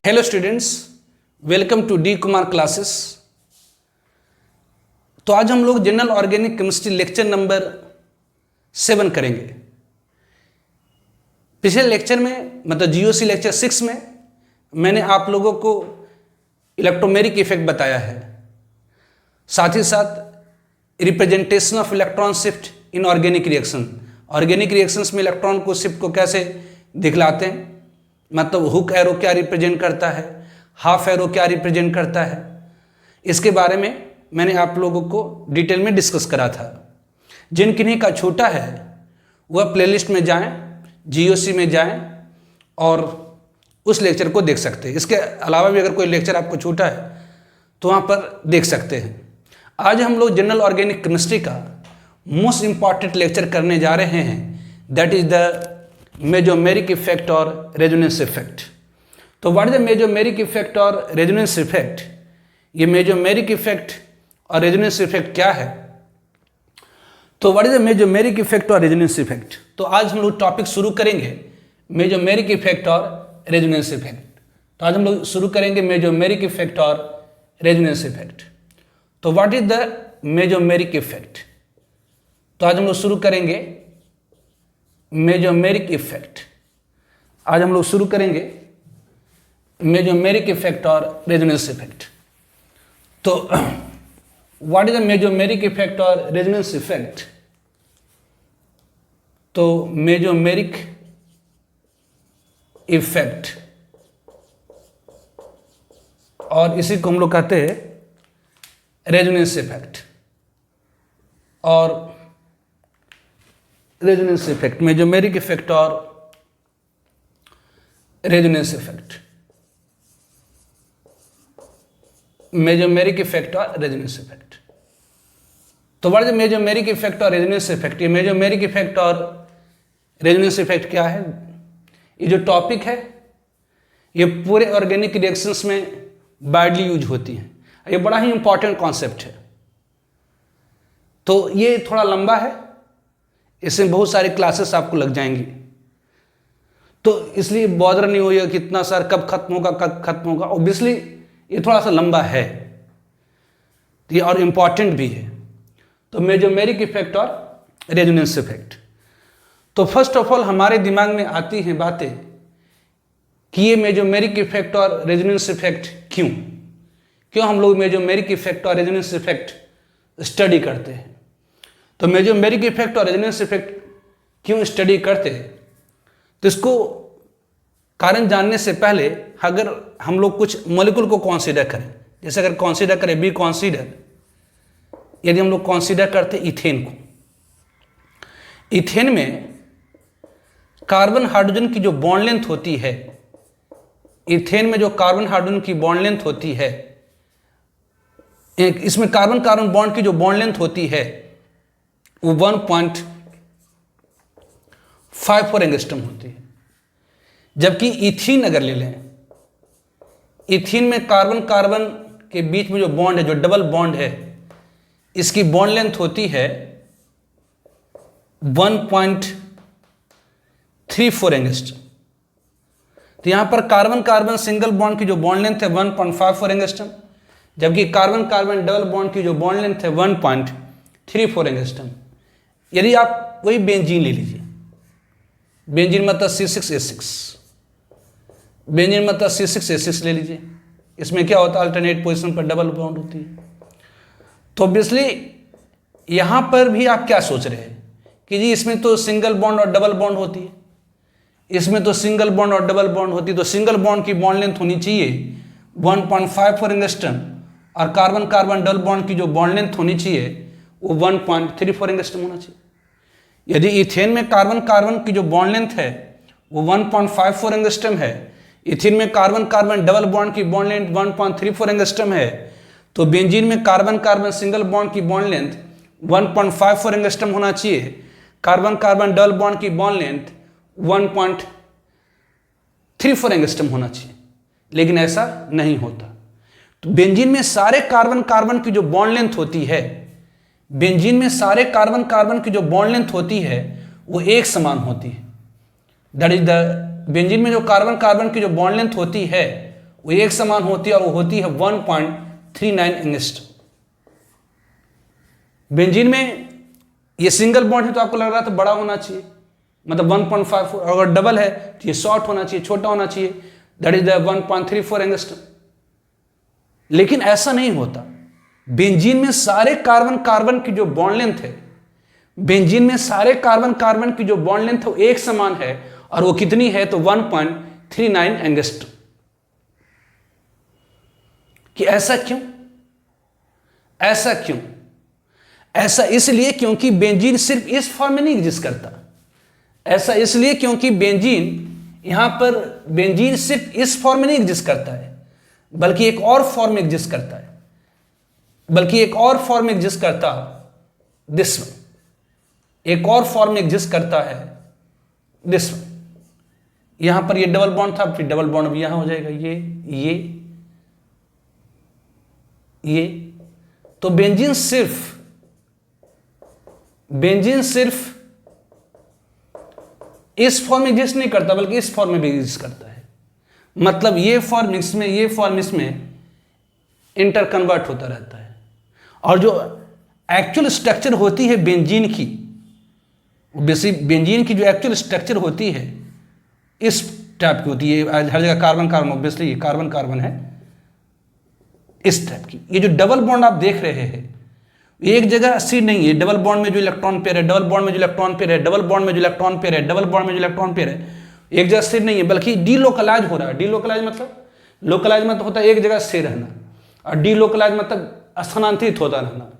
Hello students, welcome to D Kumar classes. तो आज हम लोग general organic chemistry lecture number 7 करेंगे। पिछले लेक्चर में मतलब जीओसी लेक्चर 6 में मैंने आप लोगों को इलेक्ट्रोमेरिक इफेक्ट बताया है, साथ ही साथ representation of electron shift in organic reaction. Organic reactions में इलेक्ट्रॉन को शिफ्ट को कैसे दिखलाते हैं, मतलब हुक एरो क्या रिप्रेजेंट करता है, हाफ एरो क्या रिप्रेजेंट करता है, इसके बारे में मैंने आप लोगों को डिटेल में डिस्कस करा था। जिन किन्हीं का छोटा है वह प्लेलिस्ट में जाएं, जीओसी में जाएं और उस लेक्चर को देख सकते हैं। इसके अलावा भी अगर कोई लेक्चर आपको छोटा है तो वहाँ पर देख सकते हैं। आज हम लोग जनरल ऑर्गेनिक केमिस्ट्री का मोस्ट इंपॉर्टेंट लेक्चर करने जा रहे हैं, that is the mesomeric effect और रेजोनेंस इफेक्ट। तो what is the mesomeric effect और रेजोनेंस इफेक्ट? ये मेजोमेरिक इफेक्ट और रेजोनेंस इफेक्ट क्या है? तो what is the mesomeric effect और रेजोनेंस इफेक्ट? तो आज हम लोग टॉपिक शुरू करेंगे मेजोमेरिक इफेक्ट और रेजोनेंस इफेक्ट। तो आज हम लोग शुरू करेंगे मेजोमेरिक इफेक्ट और रेजोनेंस इफेक्ट। तो what is the mesomeric effect? तो आज हम लोग शुरू करेंगे मेजोमेरिक इफेक्ट। आज हम लोग शुरू करेंगे मेजोमेरिक इफेक्ट और रेजोनेंस इफेक्ट। तो what is the mesomeric effect और रेजोनेंस इफेक्ट? तो मेजोमेरिक इफेक्ट, और इसी को हम लोग कहते हैं रेजोनेंस इफेक्ट और रेजोनेंस इफेक्ट। मेजोमेरिक इफेक्ट और रेजोनेंस इफेक्ट, मेजोमेरिक इफेक्ट और रेजोनेंस इफेक्ट। तो व्हाट इज मेजोमेरिक इफेक्ट और रेजोनेंस इफेक्ट? ये मेजोमेरिक इफेक्ट और रेजोनेंस इफेक्ट क्या है? ये जो टॉपिक है ये पूरे ऑर्गेनिक रिएक्शंस में वाइडली यूज होती है। ये बड़ा ही इंपॉर्टेंट कॉन्सेप्ट है। तो ये थोड़ा लंबा है, इसमें बहुत सारे क्लासेस आपको लग जाएंगी, तो इसलिए बॉदर नहीं होइए कितना सर कब खत्म होगा कब खत्म होगा। ऑब्वियसली ये थोड़ा सा लंबा है ये और इम्पॉर्टेंट भी है। तो मेजोमेरिक इफेक्ट और रेजोनेंस इफेक्ट, तो फर्स्ट ऑफ ऑल हमारे दिमाग में आती हैं बातें कि ये मेजोमेरिक इफेक्ट और रेजोनेंस इफेक्ट क्यों हम लोग मेजोमेरिक इफेक्ट और रेजोनेंस इफेक्ट स्टडी करते हैं। तो मेजोमेरिक इफेक्ट और रेजोनेंस इफेक्ट क्यों स्टडी करते हैं, तो इसको कारण जानने से पहले अगर हम लोग कुछ मॉलिक्यूल को कंसीडर करें, जैसे अगर कंसीडर करें बी कंसीडर, यदि हम लोग कंसीडर करते इथेन को, इथेन में कार्बन हाइड्रोजन की जो बॉन्ड लेंथ होती है, इथेन में जो कार्बन हाइड्रोजन की बॉन्ड लेंथ होती है, इसमें कार्बन कार्बन बॉन्ड की जो बॉन्ड लेंथ होती है वो 1.54 एंगस्ट्रम होती है। जबकि इथीन अगर ले लें, इथीन में कार्बन कार्बन के बीच में जो बॉन्ड है, जो डबल बॉन्ड है, इसकी बॉन्ड लेंथ होती है 1.34 एंगस्ट्रम। तो यहां पर कार्बन कार्बन सिंगल बॉन्ड की जो बॉन्ड लेंथ है 1.54 एंगस्ट्रम, जबकि कार्बन कार्बन डबल बॉन्ड की जो बॉन्ड लेंथ है 1.34 एंगस्ट्रम। यदि आप वही बेंजीन ले लीजिए, बेंजीन मतलब C6H6, बेंजीन मतलब C6H6 ले लीजिए, इसमें क्या होता है अल्टरनेट पोजीशन पर डबल बॉन्ड होती है। तो ऑब्वियसली यहां पर भी आप क्या सोच रहे हैं कि जी इसमें तो सिंगल बॉन्ड और डबल बॉन्ड होती है, इसमें तो सिंगल बॉन्ड और डबल बॉन्ड होती है, तो सिंगल बॉन्ड की बॉन्ड लेंथ होनी चाहिए 1.54 एंगस्ट्रम और कार्बन कार्बन डबल बॉन्ड की जो बॉन्ड लेंथ होनी चाहिए वो 1.34 एंगस्ट्रम होना चाहिए। यदि इथेन में कार्बन कार्बन की जो बॉन्ड लेंथ है वो 1.54 एंगस्ट्रम है, इथेन में कार्बन कार्बन डबल बॉन्ड की बॉन्ड लेंथ 1.34 एंगस्ट्रम है, तो बेंजीन में कार्बन कार्बन सिंगल बॉन्ड की बॉन्ड लेंथ 1.54 एंगस्ट्रम होना चाहिए, कार्बन कार्बन डबल बॉन्ड की बॉन्ड लेंथ 1.34 एंगस्ट्रम होना चाहिए, लेकिन ऐसा नहीं होता। तो बेंजीन में सारे कार्बन कार्बन की जो बॉन्ड लेंथ होती है, बेंजीन में सारे कार्बन कार्बन की जो बॉन्ड लेंथ होती है वो एक समान होती है। दैट इज द बेंजीन में जो कार्बन कार्बन की जो बॉन्ड लेंथ होती है वो एक समान होती है और वो होती है 1.39 एंगस्ट्रॉम। बेंजीन में ये सिंगल बॉन्ड है तो आपको लग रहा था बड़ा होना चाहिए, मतलब 1.54, अगर डबल है तो ये शॉर्ट होना चाहिए, छोटा होना चाहिए, दैट इज द 1.34 एंगस्ट्रॉम। लेकिन ऐसा नहीं होता। बेंजीन में सारे कार्बन कार्बन की जो बॉन्ड लेंथ है, बेंजीन में सारे कार्बन कार्बन की जो बॉन्ड लेंथ है वो एक समान है, और वो कितनी है तो 1.39 एंगस्ट्रॉम। कि ऐसा क्यों? ऐसा क्यों? ऐसा इसलिए क्योंकि बेंजीन सिर्फ इस फॉर्म में नहीं एग्जिस्ट करता। ऐसा इसलिए क्योंकि बेंजीन यहां पर बेंजीन सिर्फ इस फॉर्म में नहीं एग्जिस्ट करता है, बल्कि एक और फॉर्म में एग्जिस्ट करता है, बल्कि एक और फॉर्म में एग्जिस्ट करता दिस में, एक और फॉर्म में एग्जिस्ट करता है दिस में। यहां पर ये डबल बॉन्ड था, फिर डबल बॉन्ड भी यहां हो जाएगा, ये। तो बेंजीन सिर्फ इस फॉर्म में एग्जिस्ट नहीं करता, बल्कि इस फॉर्म में भी एग्जिस्ट करता है। मतलब ये फॉर्म इसमें, ये फॉर्म इसमें इंटर कन्वर्ट होता रहता है। और जो एक्चुअल स्ट्रक्चर होती है बेंजीन की, बेसिक बेंजीन की जो एक्चुअल स्ट्रक्चर होती है इस टाइप की होती है। हर जगह कार्बन कार्बन, ऑब्वियसली ये कार्बन कार्बन है इस टाइप की। ये जो डबल बॉन्ड आप देख रहे हैं एक जगह स्थिर नहीं है। डबल बॉन्ड में जो इलेक्ट्रॉन पेयर है, डबल बॉन्ड में जो इलेक्ट्रॉन पेयर है, डबल बॉन्ड में जो इलेक्ट्रॉन पेयर है, डबल बॉन्ड में जो इलेक्ट्रॉन पेयर है, एक जगह स्थिर नहीं है, बल्कि डीलोकलाइज हो रहा है। डीलोकलाइज मतलब, लोकलाइज मतलब होता है एक जगह स्थिर रहना, और डीलोकलाइज मतलब स्थानांतरित होता रहना।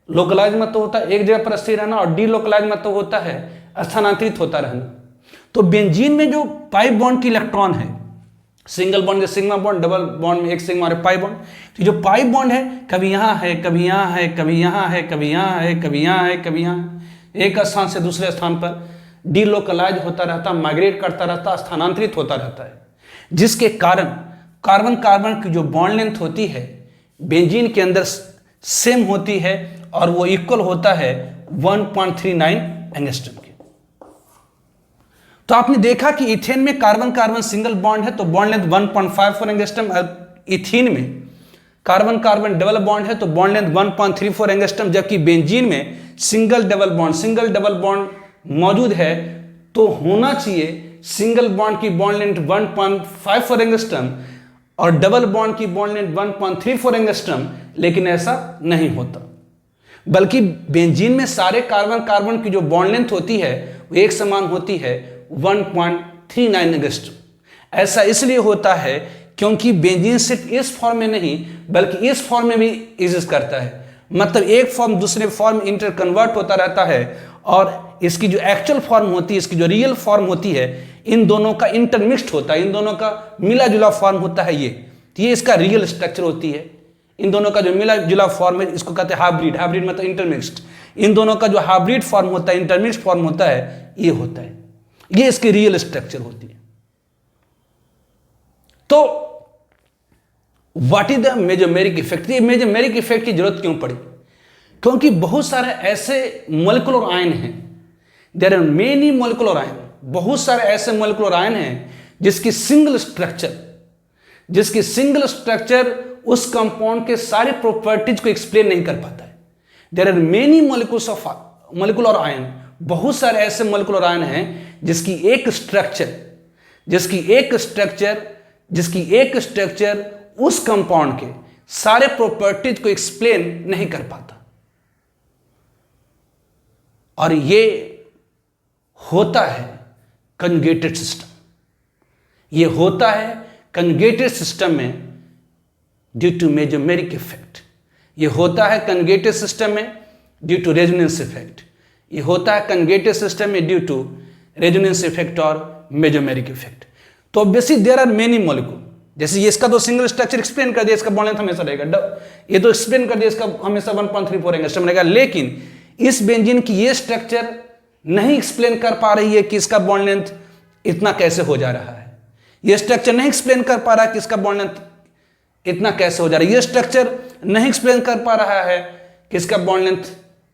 लोकलाइज मतलब होता है एक जगह पर स्थिर रहना, और डीलोकलाइज मतलब होता है स्थानांतरित होता रहना। तो बेंजीन में जो पाई बॉन्ड की इलेक्ट्रॉन है, सिंगल बॉन्ड के सिग्मा बॉन्ड, डबल बॉन्ड में एक सिग्मा और पाई बॉन्ड, तो जो पाई बॉन्ड है कभी यहाँ है, कभी यहाँ है, कभी यहाँ है, कभी यहाँ है, कभी यहाँ है, कभी यहाँ, एक स्थान से दूसरे स्थान पर डीलोकलाइज होता रहता, माइग्रेट करता रहता, स्थानांतरित होता रहता है, जिसके कारण कार्बन कार्बन की जो बॉन्ड लेंथ होती है बेंजीन के अंदर सेम होती है, और वो इक्वल होता है 1.39 एंगस्ट्रॉम के। तो आपने देखा कि इथेन में कार्बन कार्बन सिंगल बॉन्ड है तो बॉन्ड लेंथ 1.54 एंगस्ट्रॉम, इथीन में कार्बन कार्बन डबल बॉन्ड है तो बॉन्ड लेंथ 1.34 एंगस्ट्रॉम, जबकि बेंजीन में सिंगल डबल बॉन्ड मौजूद है तो होना चाहिए सिंगल बॉन्ड की बॉन्ड लेंथ 1.54 एंगस्ट्रॉम और डबल बॉन्ड की बॉन्ड लेंथ 1.34 एंगस्ट्रॉम, लेकिन ऐसा नहीं होता। बल्कि बेंजीन में सारे कार्बन कार्बन की जो बॉन्ड लेंथ होती है वो एक समान होती है 1.39 एंगस्ट्रॉम। ऐसा इसलिए होता है क्योंकि बेंजीन सिर्फ इस फॉर्म में नहीं बल्कि इस फॉर्म में भी एग्जिस्ट करता है। मतलब एक फॉर्म दूसरे फॉर्म इंटर कन्वर्ट होता रहता है, और इसकी जो एक्चुअल फॉर्म होती है, इसकी जो रियल फॉर्म होती है, इन दोनों का इंटरमिक्स्ड होता है, इन दोनों का मिला जुला फॉर्म होता है। ये इसका रियल स्ट्रक्चर होती है। इन दोनों का जो मिला जुला फॉर्म है इसको कहते हैं हाइब्रिड। हाइब्रिड मतलब इंटरमिक्स्ड। इन दोनों का जो हाइब्रिड फॉर्म होता है, इंटरमिक्स्ड फॉर्म होता है, ये होता है, ये इसकी रियल स्ट्रक्चर होती है। तो what is the mesomeric effect? ये मेजोमेरिक इफेक्ट की जरूरत क्यों पड़ी? क्योंकि बहुत सारे ऐसे मॉलिक्यूलर आयन हैं, there are many molecular ion, बहुत सारे ऐसे मॉलिक्यूलर आयन हैं जिसकी सिंगल स्ट्रक्चर उस कंपाउंड के सारे प्रॉपर्टीज को एक्सप्लेन नहीं कर पाता है। There are many molecules of molecular ion, बहुत सारे ऐसे मॉलिक्यूलर आयन हैं जिसकी एक स्ट्रक्चर उस कंपाउंड के सारे प्रॉपर्टीज को एक्सप्लेन नहीं कर पाता। और ये होता है कंजुगेटेड सिस्टम। ये होता है कंजुगेटेड सिस्टम में ड्यू टू मेजोमेरिक इफेक्ट। ये होता है कंजुगेटेड सिस्टम में ड्यू टू रेजोनेंस इफेक्ट। ये होता है कंजुगेटेड सिस्टम में ड्यू टू रेजोनेंस इफेक्ट और मेजोमेरिक इफेक्ट। तो obviously there are many molecule, जैसे ये इसका तो सिंगल स्ट्रक्चर एक्सप्लेन कर दिया, इसका बॉन्ड लेंथ हमेशा रहेगा, ये तो एक्सप्लेन कर दिया इसका हमेशा 1.34 एंगस्ट्रॉम रहेगा। लेकिन इस बेंजीन की ये स्ट्रक्चर नहीं एक्सप्लेन कर पा रही है कि इसका बॉन्ड लेंथ इतना कैसे हो जा रहा है। ये स्ट्रक्चर नहीं एक्सप्लेन कर पा रहा है कि इसका बॉन्ड लेंथ इतना कैसे हो जा रहा है। ये स्ट्रक्चर नहीं एक्सप्लेन कर पा रहा है कि इसका बॉन्ड लेंथ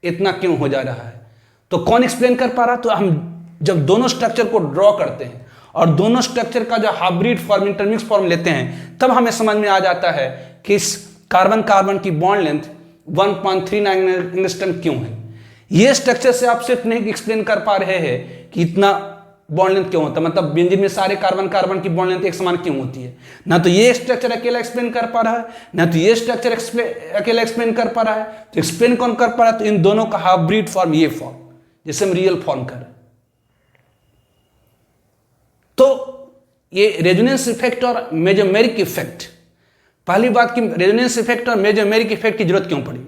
इतना क्यों हो जा रहा है। तो कौन एक्सप्लेन कर पा रहा? तो हम जब दोनों स्ट्रक्चर को ड्रॉ करते हैं और दोनों स्ट्रक्चर का जो हाइब्रिड फॉर्म, इंटरमिक्स फॉर्म लेते हैं, तब हमें समझ में आ जाता है कि इस कार्बन कार्बन की बॉन्ड लेंथ 1.39 एंगस्ट्रॉम क्यों है। ये स्ट्रक्चर से आप सिर्फ नहीं एक्सप्लेन कर पा रहे हैं कि इतना बॉन्ड लेंथ क्यों होता है, मतलब बेंजीन में सारे कार्बन कार्बन की बॉन्ड लेंथ एक समान क्यों होती है। ना तो ये स्ट्रक्चर अकेला एक्सप्लेन कर पा रहा है, ना तो ये स्ट्रक्चर अकेला एक्सप्लेन कर पा रहा है। तो एक्सप्लेन कौन कर पा रहा है? तो इन दोनों का हाइब्रिड फॉर्म, ये फॉर्म जिसे हम रियल फॉर्म कर रहे हैं। तो ये रेजोनेंस इफेक्ट और मेजोमेरिक इफेक्ट, पहली बात कि रेजोनेंस इफेक्ट और मेजोमेरिक इफेक्ट की जरूरत क्यों पड़ी?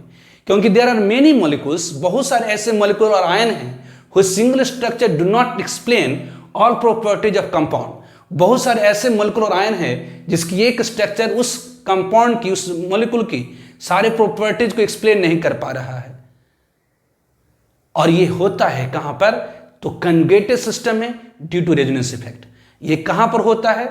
क्योंकि देयर आर मेनी मॉलिक्यूल्स, बहुत सारे ऐसे मॉलिक्यूल और आयन हैं whose single structure do not explain all properties of compound। बहुत सारे ऐसे मॉलिक्यूल और आयन हैं जिसकी एक स्ट्रक्चर उस कंपाउंड की, उस मॉलिक्यूल की सारे प्रॉपर्टीज को एक्सप्लेन नहीं कर पा रहा है। और ये होता है कहां पर? तो कंजुगेटेड सिस्टम में ड्यू टू रेजोनेंस इफेक्ट। ये कहां पर होता है?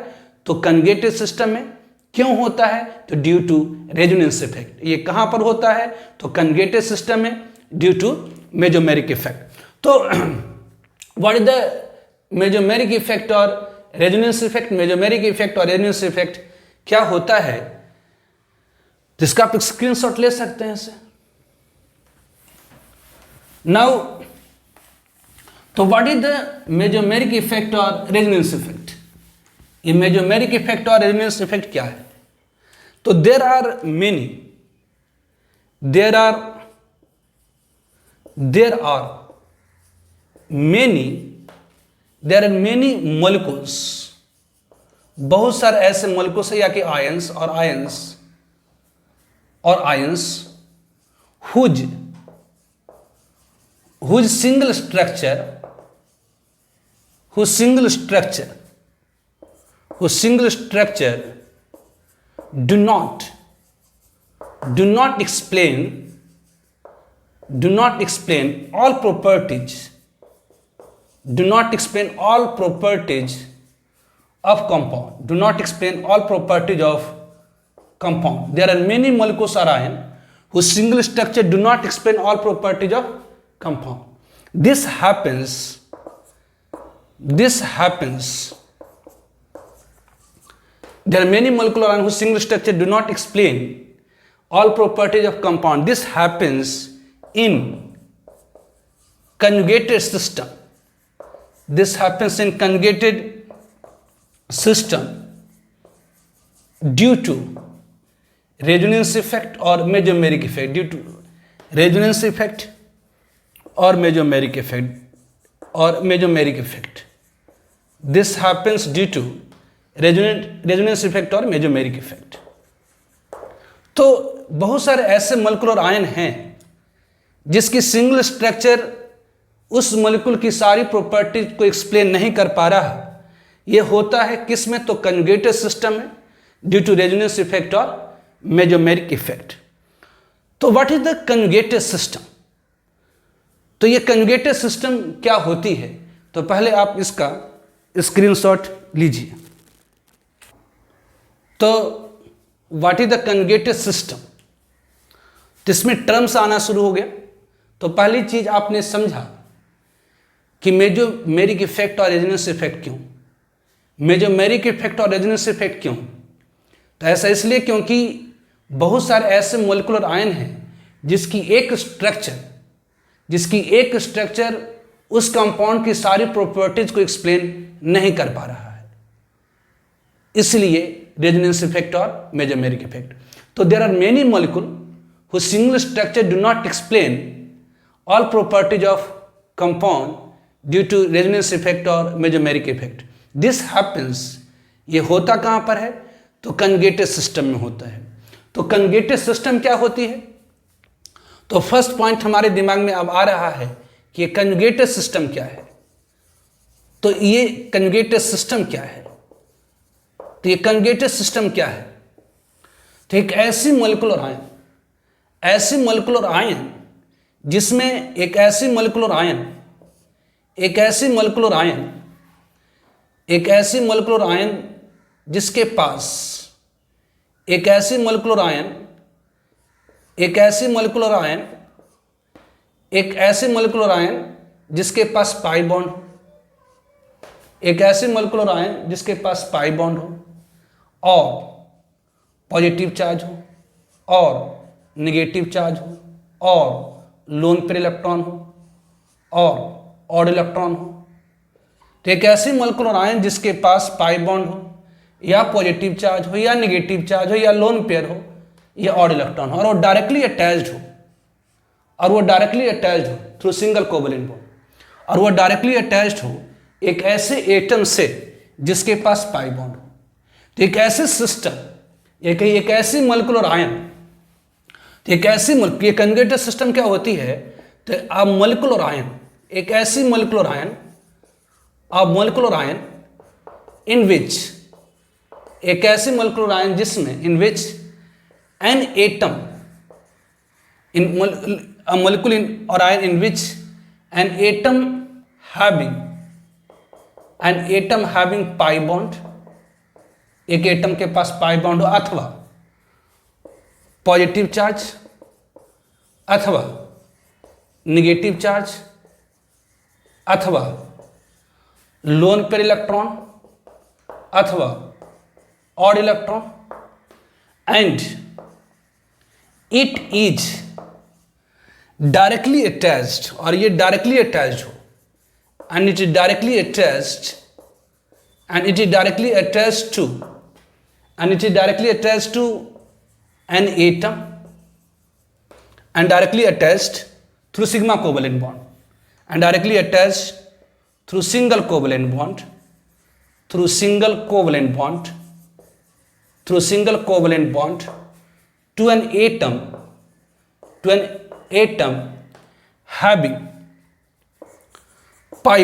तो कंजुगेटेड सिस्टम में। क्यों होता है? तो ड्यू टू रेजोनेंस इफेक्ट। ये कहां पर होता है? तो कंजुगेटेड सिस्टम में ड्यू टू मेजोमेरिक इफेक्ट। तो what is the mesomeric effect और रेजोनेंस इफेक्ट? मेजोमेरिक इफेक्ट और रेजोनेंस इफेक्ट क्या होता है, जिसका आप स्क्रीनशॉट ले सकते हैं इसे। नाउ तो what is the mesomeric effect और रेजोनेंस इफेक्ट? ये मेजोमेरिक इफेक्ट और रेजोनेंस इफेक्ट क्या है? तो देर आर मेनी मॉलिक्यूल्स, बहुत सारे ऐसे मॉलिक्यूल्स या कि ions whose single structure do not explain all properties of compound. There are many molecules or ion whose single structure do not explain all properties of compound. This happens. There are many molecular ions whose single structure do not explain all properties of compound. This happens in conjugated system. Due to resonance effect or mesomeric effect. Due to resonance effect or mesomeric effect. This happens due to resonance effect और mesomeric effect. तो बहुत सारे ऐसे molecular ion हैं जिसकी single structure उस molecule की सारी प्रॉपर्टीज को एक्सप्लेन नहीं कर पा रहा। ये होता है किस में? तो कंजुगेटेड सिस्टम में ड्यू टू रेजोनेंस इफेक्ट और मेजोमेरिक इफेक्ट। तो what is the conjugated system? तो ये कंजुगेटेड सिस्टम क्या होती है? तो पहले आप इसका स्क्रीनशॉट लीजिए। तो what is the conjugated system? तो इसमें टर्म्स आना शुरू हो गया। तो पहली चीज आपने समझा कि मेजोमेरिक इफेक्ट और रेजोनेंस इफेक्ट क्यों? मेजोमेरिक इफेक्ट और रेजोनेंस इफेक्ट क्यों? तो ऐसा इसलिए क्योंकि बहुत सारे ऐसे मॉलिक्यूलर आयन हैं जिसकी एक स्ट्रक्चर उस कंपाउंड की सारी प्रॉपर्टीज को एक्सप्लेन नहीं कर पा रहा है, इसलिए रेजोनेंस इफेक्ट और मेजोमेरिक इफेक्ट। तो there are many molecule whose single structure do not explain all properties of compound due to resonance effect or mesomeric effect. This happens, ये होता कहाँ पर है? तो कंजुगेटेड सिस्टम में होता है। तो कंजुगेटेड सिस्टम क्या होती है? तो फर्स्ट पॉइंट हमारे दिमाग में अब आ रहा है कि कंजुगेटेड सिस्टम क्या है। तो ये कंजुगेटेड सिस्टम क्या है? तो ये कंजुगेटेड सिस्टम क्या है? तो एक ऐसी मॉलिक्यूलर आयन जिसमें एक ऐसी मॉलिक्यूलर आयन जिसके पास एक ऐसी मॉलिक्यूलर आयन जिसके पास पाई बॉन्ड, एक ऐसे मोलिकुलर आयन जिसके पास पाई बॉन्ड हो और पॉजिटिव चार्ज हो और निगेटिव चार्ज हो और लोन पेयर इलेक्ट्रॉन हो और ऑड इलेक्ट्रॉन हो। तो एक ऐसे मोलिकुलर आयन जिसके पास पाई बॉन्ड हो या पॉजिटिव चार्ज हो या निगेटिव चार्ज हो या लोन पेयर हो या ऑड इलेक्ट्रॉन हो और वो डायरेक्टली अटैच्ड हो थ्रू सिंगल कोवेलेंट बॉन्ड और वो डायरेक्टली अटैच्ड हो एक ऐसे एटम से जिसके पास पाई बॉन्ड हो। तो एक ऐसे सिस्टम, एक ऐसी मोलिकुलर आयन, तो एक ऐसी ये कंजुगेटेड सिस्टम क्या होती है? तो अ मोलिकुलर आयन, एक ऐसी molecular ion, a molecular ion in which, एक ऐसी मोलिकुलर आयन जिसमें in which an atom in a molecule in or ion in which an atom having pi bond, एक एटम के पास पाई बॉन्ड हो अथवा पॉजिटिव चार्ज अथवा negative charge अथवा लोन पेयर इलेक्ट्रॉन अथवा odd electron and it is directly attached, और ये डायरेक्टली अटैच्ड हो and it is directly attached to an atom and directly attached through sigma covalent bond and directly attached through single covalent bond to an atom having pi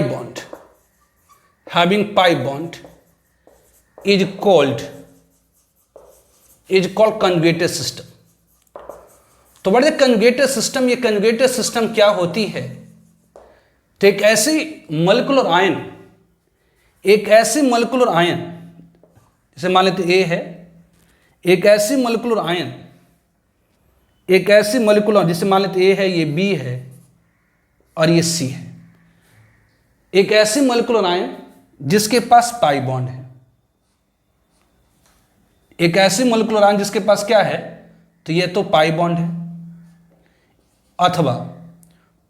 bond is called conjugated system। तो बड़े conjugated system, ये conjugated system क्या होती है? तो एक ऐसी molecular ion, जैसे मान लेते ए है, एक ऐसी मोलिकुलर जिसे मान लेते ए है, ये बी है और ये सी है। एक ऐसी मोलिकुलर आयन जिसके पास पाई बॉन्ड है, एक ऐसी मोलिकुलर आयन जिसके पास क्या है? तो ये तो पाई बॉन्ड है अथवा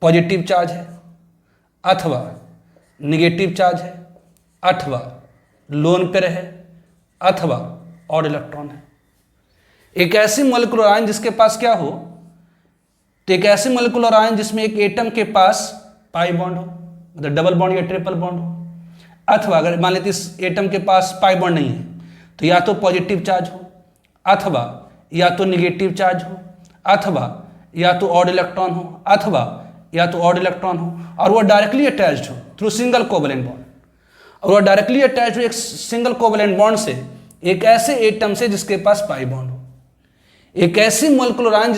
पॉजिटिव चार्ज है अथवा निगेटिव चार्ज है अथवा लोन पेयर है अथवा ऑड इलेक्ट्रॉन है। एक ऐसी मोलिकुलर आयन जिसके पास क्या हो? तो एक ऐसी मोलिकुलर आयन जिसमें एक एटम के पास पाई बॉन्ड हो, मतलब डबल बॉन्ड या ट्रिपल बॉन्ड हो, अथवा अगर मान लेते इस एटम के पास पाई बॉन्ड नहीं है तो या तो पॉजिटिव चार्ज हो अथवा या तो निगेटिव चार्ज हो अथवा या तो ऑड इलेक्ट्रॉन हो अथवा या तो ऑड इलेक्ट्रॉन हो और वह डायरेक्टली अटैच्ड हो थ्रू सिंगल कोवेलेंट बॉन्ड, और वह डायरेक्टली अटैच्ड हो एक सिंगल कोवेलेंट बॉन्ड से एक ऐसे एटम से जिसके पास पाई बॉन्ड हो। एक ऐसी मोलिकुलर आयन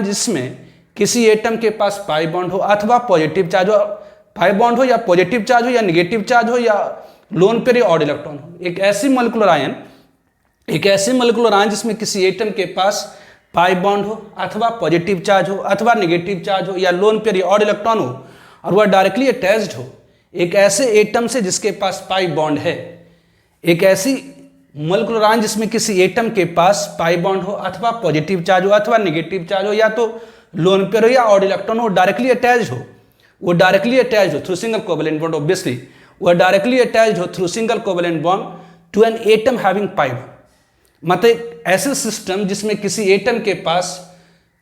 जिसमें किसी एटम के पास पाई बॉन्ड हो अथवा पॉजिटिव चार्ज हो, पाई बॉन्ड हो या पॉजिटिव चार्ज हो या निगेटिव चार्ज हो या लोन पेयर या ऑड इलेक्ट्रॉन हो। एक ऐसी मोलिकुलर आयन जिसमें किसी एटम के पास पाई बॉन्ड हो अथवा पॉजिटिव चार्ज हो अथवा निगेटिव चार्ज हो या लोन पेयर या ऑड इलेक्ट्रॉन हो और वह डायरेक्टली अटैच्ड हो एक ऐसे एटम से जिसके पास पाई बॉन्ड है। एक ऐसी मोलिकुलर आयन जिसमें किसी एटम के पास पाई बॉन्ड हो अथवा पॉजिटिव चार्ज हो अथवा निगेटिव चार्ज हो या तो लोन पेयर हो या ऑड इलेक्ट्रॉन हो, डायरेक्टली अटैच्ड हो through single covalent bond, obviously वो डायरेक्टली अटैच्ड हो through single covalent bond to an atom having pi bond. मतलब ऐसे सिस्टम जिसमें किसी एटम के पास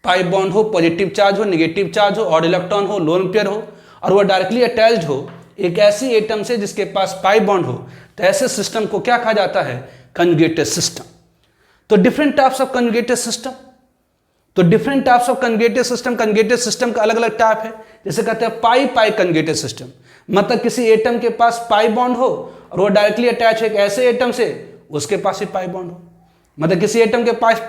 पाई बॉन्ड हो, पॉजिटिव चार्ज हो, निगेटिव चार्ज हो, ऑड इलेक्ट्रॉन हो, लोन पेयर हो और वो डायरेक्टली अटैच्ड हो एक ऐसी एटम से जिसके पास पाई बॉन्ड हो, तो ऐसे सिस्टम को क्या कहा जाता है? Conjugated system. तो different types of conjugated system, conjugated system का अलग अलग टाइप है। जैसे कहते हैं पाई कंजुगेटेड सिस्टम, मतलब किसी एटम के पास पाई बॉन्ड हो और वो डायरेक्टली अटैच है एक ऐसे एटम से उसके पास ही पाई बॉन्ड हो, मतलब किसी एटम के पास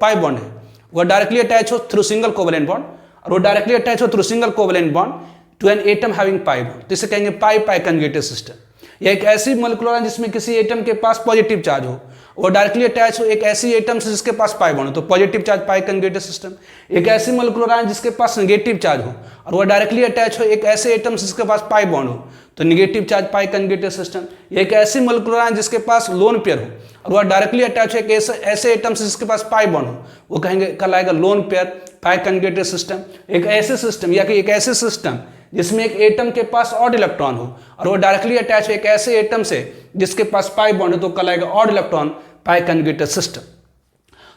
पाई बॉन्ड है वो डायरेक्टली अटैच हो थ्रू सिंगल कोवेलेंट बॉन्ड और वो डायरेक्टली अटैच हो through single covalent bond to an atom having pi bond, तो इसे कहेंगे पाई कंजुगेटेड सिस्टम। या एक ऐसी मोलिकुलर आयन जिसमें किसी एटम के पास पॉजिटिव चार्ज हो, वो डायरेक्टली अटैच हो एक ऐसी एटम से जिसके पास पाई बॉन्ड हो तो positive charge pi conjugated system, एक ऐसी मोलिकुलर आयन जिसके पास नेगेटिव चार्ज हो और वह डायरेक्टली अटैच हो एक ऐसे एटम से जिसके पास पाई बॉन्ड हो तो negative charge pi conjugated system, एक ऐसी मोलिकुलर आयन जिसके पास लोन पेयर हो और वह डायरेक्टली अटैच हो एक ऐसे एटम से जिसके पास पाई बॉन्ड हो वो कहेंगे कहलाएगा loan pair pi conjugated system. एक ऐसे सिस्टम या कि एक ऐसे सिस्टम जिसमें एक एटम के पास ऑड इलेक्ट्रॉन हो और वो डायरेक्टली अटैच है एक ऐसे एटम से जिसके पास पाई बॉन्ड है तो कहलाएगा odd electron pi conjugated system.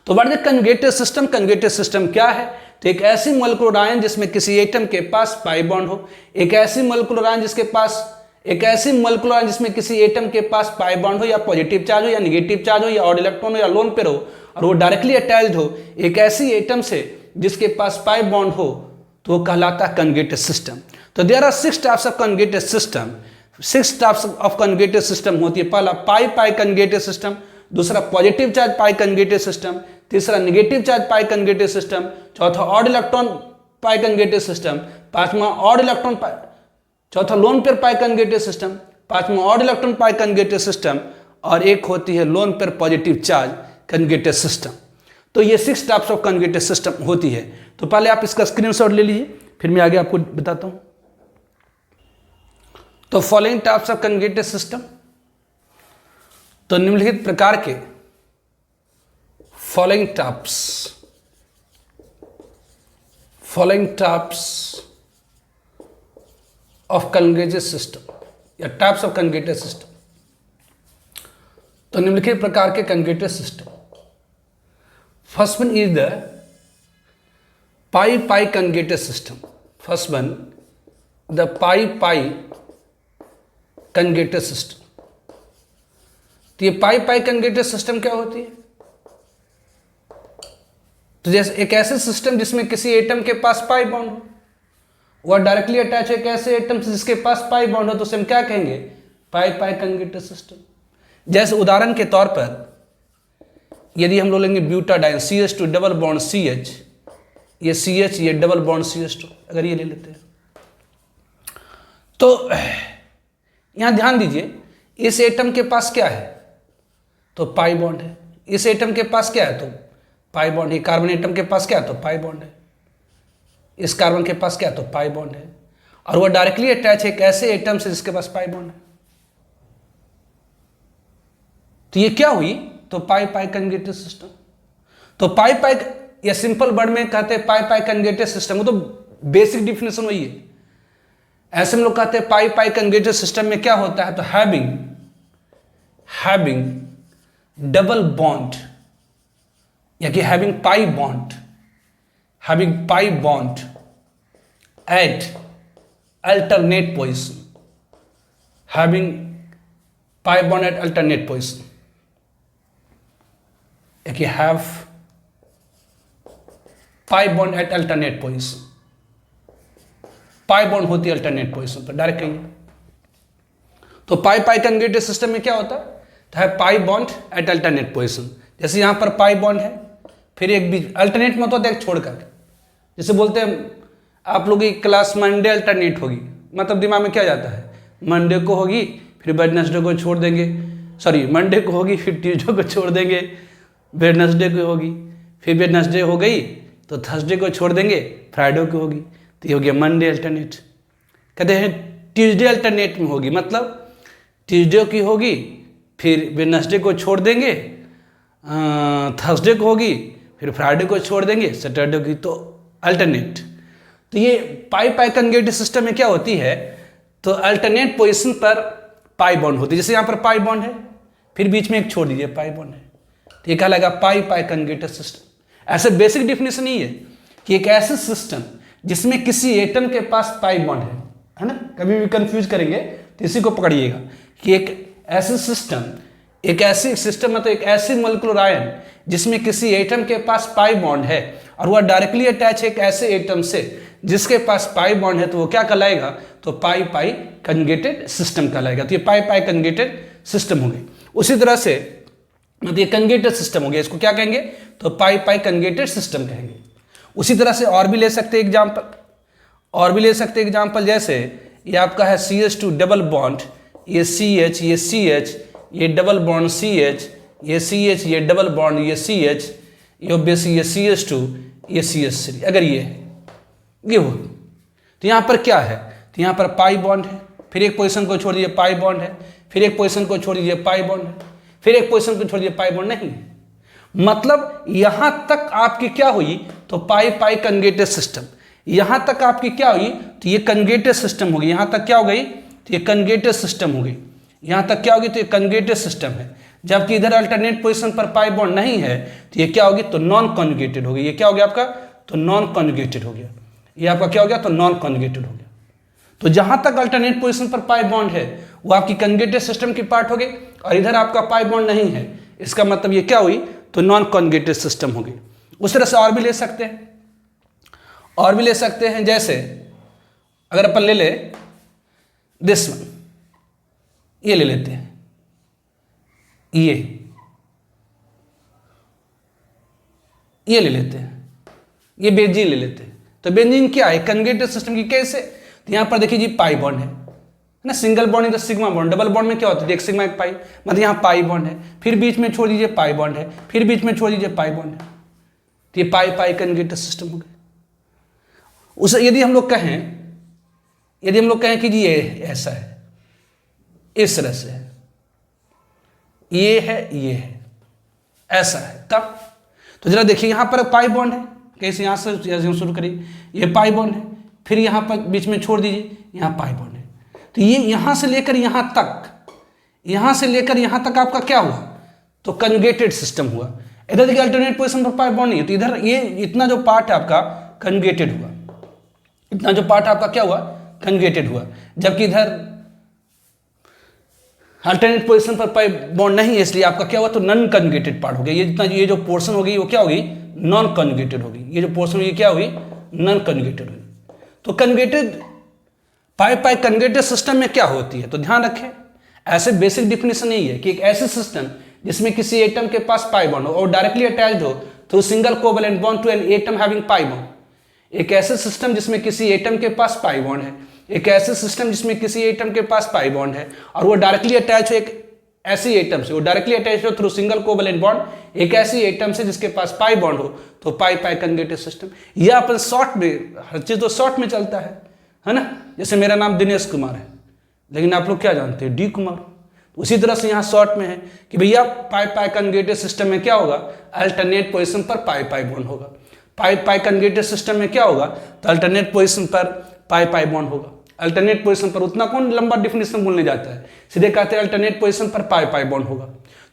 तो what is conjugated system? Conjugated system क्या है? तो एक ऐसी मोलिकुलर आयन जिसमें किसी एटम के पास पाई बॉन्ड हो, एक ऐसी मोलिकुलर आयन जिसमें किसी एटम के पास पाई बॉन्ड हो या पॉजिटिव चार्ज हो या निगेटिव चार्ज हो या ऑड इलेक्ट्रॉन हो या लोन पेयर हो और वो डायरेक्टली अटैच्ड हो एक ऐसी एटम से जिसके पास पाई बॉन्ड हो तो वो कहलाता है कंजुगेटेड सिस्टम। तो there are 6 types of conjugated system. 6 types of conjugated system होती है। पहला पाई पाई कंजुगेटेड सिस्टम, दूसरा positive charge pi conjugated system, तीसरा negative charge pi conjugated system, चौथा odd electron pi conjugated system, पांचवा odd electron pi, चौथा lone pair pi conjugated system, पांचवा odd electron pi conjugated system और एक होती है lone pair positive charge conjugated system. तो ये 6 टाइप्स ऑफ कंजुगेटेड सिस्टम होती है। तो पहले आप इसका स्क्रीनशॉट ले लीजिए फिर मैं आगे आपको बताता हूं। तो following types of conjugated system, तो निम्नलिखित प्रकार के following types of conjugated system या टाइप्स ऑफ कंजुगेटेड सिस्टम। तो निम्नलिखित प्रकार के conjugated system, first one is the pi pi conjugated system. First one the pi pi conjugated system. तो ये पाई पाई कंजुगेटेड सिस्टम क्या होती है? तो जैसे एक ऐसे सिस्टम जिसमें किसी एटम के पास पाई बॉन्ड हो, वह डायरेक्टली अटैच है एक ऐसे एटम से जिसके पास पाई बॉन्ड हो तो उसे हम क्या कहेंगे? पाई पाई कंजुगेटेड सिस्टम। जैसे उदाहरण के तौर पर यदि हम लोग लेंगे butadiene CH2 double bond CH, ये CH ये डबल बॉन्ड CH2, अगर ये ले लेते हैं तो यहां ध्यान दीजिए इस एटम के पास क्या है? तो पाई बॉन्ड है। इस एटम के पास क्या है? तो पाई बॉन्ड है। कार्बन एटम के पास क्या है? तो पाई बॉन्ड है। इस कार्बन के पास क्या है? तो पाई बॉन्ड है और वह डायरेक्टली अटैच है एक ऐसे एटम से जिसके पास पाई बॉन्ड है। तो ये क्या हुई? तो पाई पाई कंजुगेटेड सिस्टम। तो पाई पाई या सिंपल वर्ड में कहते हैं पाई पाई कंजुगेटेड सिस्टम, वो तो बेसिक डिफिनेशन वही है। ऐसे हम लोग कहते हैं पाई पाई कंजुगेटेड सिस्टम में क्या होता है? तो हैविंग डबल बॉन्ड या कि having pi bond at alternate position, having pi bond at alternate position, या कि have pi bond at alternate position. Pi bond होती है अल्टरनेट पोजिशन पर, डायरेक्ट कहिए। तो पाई पाई कंजुगेटेड सिस्टम में क्या होता है? तो है pi bond at alternate position. जैसे यहां पर पाई बॉन्ड है फिर एक बीच अल्टरनेट मत होता है, एक छोड़कर, जैसे बोलते हैं आप लोग की क्लास मंडे अल्टरनेट होगी, मतलब दिमाग में क्या जाता है? मंडे को होगी फिर वेडनेसडे को छोड़ देंगे, सॉरी मंडे को होगी फिर ट्यूजडे को छोड़ देंगे, वेडनेसडे को होगी फिर वेडनेसडे हो गई तो थर्सडे को छोड़ देंगे, फ्राइडे को होगी तो ये हो गया मंडे अल्टरनेट। कहते हैं ट्यूसडे अल्टरनेट में होगी, मतलब ट्यूसडे की होगी फिर वेडनेसडे को छोड़ देंगे, थर्सडे को होगी फिर फ्राइडे को छोड़ देंगे, सैटरडे की, तो अल्टरनेट। तो ये पाई पाई कंजुगेटेड सिस्टम में क्या होती है? तो अल्टरनेट पोजीशन पर पाई बॉन्ड होती है। जैसे यहाँ पर पाई बॉन्ड है फिर बीच में एक छोड़ दीजिए पाई बॉन्ड है, तो ये क्या लगा? पाई पाई कंजुगेटेड सिस्टम। ऐसे बेसिक डिफिनेशन ही है कि एक ऐसे सिस्टम जिसमें किसी एटम के पास पाई बॉन्ड है ना, कभी भी कंफ्यूज करेंगे तो इसी को पकड़िएगा कि एक ऐसे सिस्टम, एक ऐसी सिस्टम मतलब एक ऐसी मोलिकुलर आयन जिसमें किसी एटम के पास पाई बॉन्ड है और वह डायरेक्टली अटैच है एक ऐसे एटम से जिसके पास पाई बॉन्ड है, तो वो क्या कहलाएगा? तो पाई पाई कंजुगेटेड सिस्टम कहलाएगा। तो ये पाई पाई कंजुगेटेड सिस्टम हो गई। उसी तरह से मतलब ये कंजुगेटेड सिस्टम हो गया, इसको क्या कहेंगे? तो पाई पाई कंजुगेटेड सिस्टम कहेंगे। उसी तरह से और भी ले सकते हैं एग्जाम्पल, जैसे ये आपका है CH2 डबल बॉन्ड, ये CH, ये CH, ये डबल बॉन्ड CH, ये CH, ये डबल बॉन्ड, ये CH, ये ऑब्वियसली ये CH2, ये CH3, अगर ये हो तो यहाँ पर क्या है, तो यहाँ पर पाई बॉन्ड है, फिर एक पोजीशन को छोड़ दीजिए पाई बॉन्ड है, फिर एक पोजीशन को छोड़ दीजिए पाई बॉन्ड है, फिर एक पोजीशन को छोड़ दीजिए पाई बॉन्ड नहीं है। मतलब यहां तक आपकी क्या हुई, तो पाई पाई कंजुगेटेड सिस्टम, यहां तक आपकी क्या हुई, तो ये कंजुगेटेड सिस्टम होगी, यहां तक क्या हो गई, तो ये कंजुगेटेड सिस्टम हो गई, यहां तक क्या होगी, तो ये कंजुगेटेड सिस्टम है। जबकि इधर अल्टरनेट पोजीशन पर पाई बॉन्ड नहीं है, तो ये क्या होगी, तो नॉन कंजुगेटेड होगी। ये क्या हो गया आपका, तो नॉन कंजुगेटेड हो गया, ये आपका क्या हो गया, तो नॉन कंजुगेटेड हो गया। तो जहां तक अल्टरनेट पोजीशन पर पाई बॉन्ड है वो आपकी कंजुगेटेड सिस्टम की पार्ट हो गई, और इधर आपका पाई बॉन्ड नहीं है, इसका मतलब ये क्या हुई, तो नॉन कंजुगेटेड सिस्टम हो गई। उस तरह से और भी ले सकते हैं, और भी ले सकते हैं, जैसे अगर अपन ले ले दिस वन, ये ले लेते हैं, ये ले लेते हैं, ये बेंजीन ले लेते हैं। तो बेंजीन क्या है, कंजुगेटेड सिस्टम की, कैसे, तो यहां पर देखिए जी पाई बॉन्ड है ना, सिंगल बॉन्ड इधर सिग्मा बॉन्ड, डबल बॉन्ड में क्या होता है, एक सिग्मा एक पाई, मतलब यहाँ पाई बॉन्ड है, फिर बीच में छोड़ दीजिए पाई बॉन्ड है, फिर बीच में छोड़ दीजिए पाई बॉन्ड है, तो ये पाई पाई कंजुगेटेड सिस्टम हो गया। उसे यदि हम लोग कहें कि जी ये ऐसा है, इस तरह से है, ये है, ऐसा है, तब तो जरा देखिए यहां पर पाई बॉन्ड है, कैसे यहां से शुरू करिए, ये पाई बॉन्ड है, फिर यहां पर बीच में छोड़ दीजिए, यहां पाई बॉन्ड है, तो ये यहां से लेकर यहां तक आपका क्या हुआ, तो कंजुगेटेड सिस्टम हुआ। इधर देखिए अल्टरनेट पोजीशन पर पाई बॉन्ड नहीं है, तो इधर ये इतना जो पार्ट है आपका कंजुगेटेड हुआ, इतना जो पार्ट आपका क्या हुआ, कंजुगेटेड हुआ। जबकि इधर अल्टरनेट पोजीशन पर पाई बॉन्ड नहीं है, इसलिए आपका क्या हुआ, तो नॉन कंजुगेटेड पार्ट हो गया। ये जितना ये जो पोर्शन होगी वो क्या होगी, नॉन कंजुगेटेड होगी, ये जो पोर्शन होगी क्या हुई, नॉन कंजुगेटेड हुई। तो कंजुगेटेड पाई पाई कंजुगेटेड सिस्टम में क्या होती है, तो ध्यान रखें, ऐसे बेसिक डिफिनेशन यही है कि एक ऐसे सिस्टम जिसमें किसी एटम के पास पाई बॉन्ड हो और डायरेक्टली अटैच्ड हो through single covalent bond to an atom having pi bond. एक ऐसे सिस्टम जिसमें किसी एटम के पास पाई बॉन्ड है, एक ऐसे सिस्टम जिसमें किसी एटम के पास पाई बॉन्ड है और वो डायरेक्टली अटैच हो एक ऐसी एटम से, वो डायरेक्टली अटैच हो थ्रू सिंगल कोवैलेंट बॉन्ड एक ऐसी एटम से जिसके पास पाई बॉन्ड हो, तो पाई पाई कंजुगेटेड सिस्टम। यह अपन शॉर्ट में, हर चीज तो शॉर्ट में चलता है ना। जैसे मेरा नाम दिनेश कुमार है, लेकिन आप लोग क्या जानते हैं, डी कुमार। उसी तरह से यहाँ शॉर्ट में है कि भैया पाई पाई कंजुगेटेड सिस्टम में क्या होगा, अल्टरनेट पोजीशन पर पाई पाई बॉन्ड होगा। पाई पाई कंजुगेटेड सिस्टम में क्या होगा, तो अल्टरनेट पोजीशन पर पाई पाई बॉन्ड होगा। अल्टरनेट पोजीशन पर उतना कौन लंबा डिफिनेशन बोलने जाता है, सीधे कहते हैं अल्टरनेट पोजीशन पर पाई पाई बॉन्ड होगा।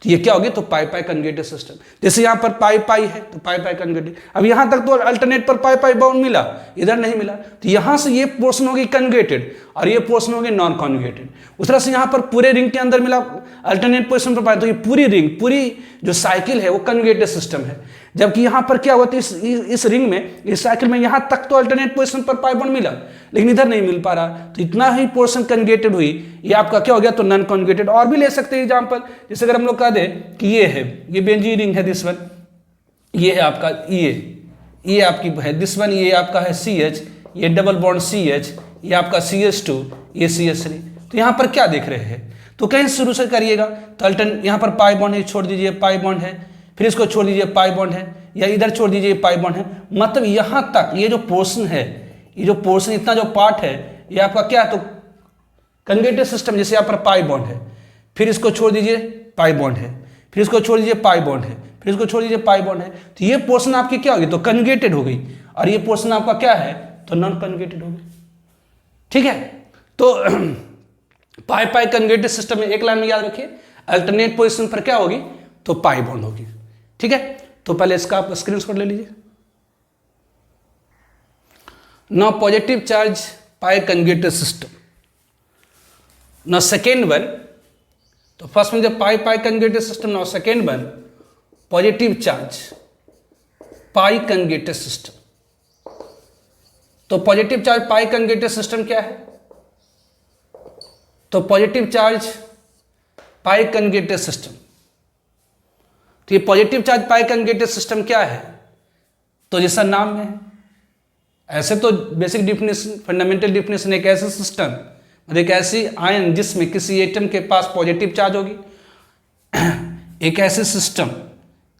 तो ये क्या होगी, तो पाई पाई कंजुगेटेड सिस्टम। जैसे यहाँ पर पाई पाई है तो पाई पाई कंजुगेटेड। अब यहाँ तक तो अल्टरनेट पर पाई पाई बॉन्ड मिला, इधर नहीं मिला, तो यहाँ से ये पोर्शन होगी कंजुगेटेड और ये पोर्शन होगी नॉन कंजुगेटेड। उस तरह से यहाँ पर पूरे रिंग के अंदर मिला अल्टरनेट पोजीशन पर पाई, तो ये पूरी रिंग, पूरी जो साइकिल है वो कंजुगेटेड सिस्टम है। जबकि यहाँ पर क्या हुआ, तो इस रिंग में, इस साइकिल में यहाँ तक तो अल्टरनेट पोजीशन पर पाई बॉन्ड मिला, लेकिन इधर नहीं मिल पा रहा, तो इतना ही पोर्शन कंजुगेटेड हुई, ये आपका क्या हो गया, तो नॉन कंजुगेटेड। और भी ले सकते हैं एग्जांपल, जैसे अगर हम लोग कह दें कि ये है, ये बेंजीन रिंग है दिस वन, ये है आपका ये आपकी है दिस वन, ये आपका है CH, ये डबल बॉन्ड CH, ये आपका CH2, ये CH3। तो यहाँ पर क्या देख रहे हैं, तो कहीं शुरू से करिएगा, तो यहाँ पर पाई बॉन्ड है, छोड़ दीजिए पाई बॉन्ड है, फिर इसको छोड़ दीजिए पाई बॉन्ड है, या इधर छोड़ दीजिए पाई बॉन्ड है। मतलब यहाँ तक ये जो पोर्शन है, ये जो पोर्शन, इतना जो पार्ट है, ये आपका क्या है, तो कंजुगेटेड सिस्टम। जैसे यहाँ पर पाई बॉन्ड है, फिर इसको छोड़ दीजिए पाई बॉन्ड है, फिर इसको छोड़ दीजिए पाई बॉन्ड है, फिर इसको छोड़ दीजिए पाई बॉन्ड है, तो ये पोर्शन आपकी क्या होगी, तो कंजुगेटेड हो गई, और ये पोर्शन आपका क्या है, तो नॉन कंजुगेटेड हो गई। ठीक है, तो पाई पाई कंजुगेटेड सिस्टम में एक लाइन में याद रखिए, अल्टरनेट पोजीशन पर क्या होगी, तो पाई बॉन्ड होगी। ठीक है, तो पहले इसका आप स्क्रीनशॉट ले लीजिए। Now positive charge pi conjugated system. Now second one, तो फर्स्ट में जब pi pi conjugated system, now second one positive charge pi conjugated system. तो positive charge pi conjugated system क्या है, तो positive charge pi conjugated system, तो ये positive charge pi conjugated system क्या है, तो जैसा नाम में है, ऐसे तो बेसिक डिफिनेशन, फंडामेंटल डिफिनेशन, एक ऐसा सिस्टम, मतलब एक ऐसी आयन जिसमें किसी एटम के पास पॉजिटिव चार्ज होगी, एक ऐसे सिस्टम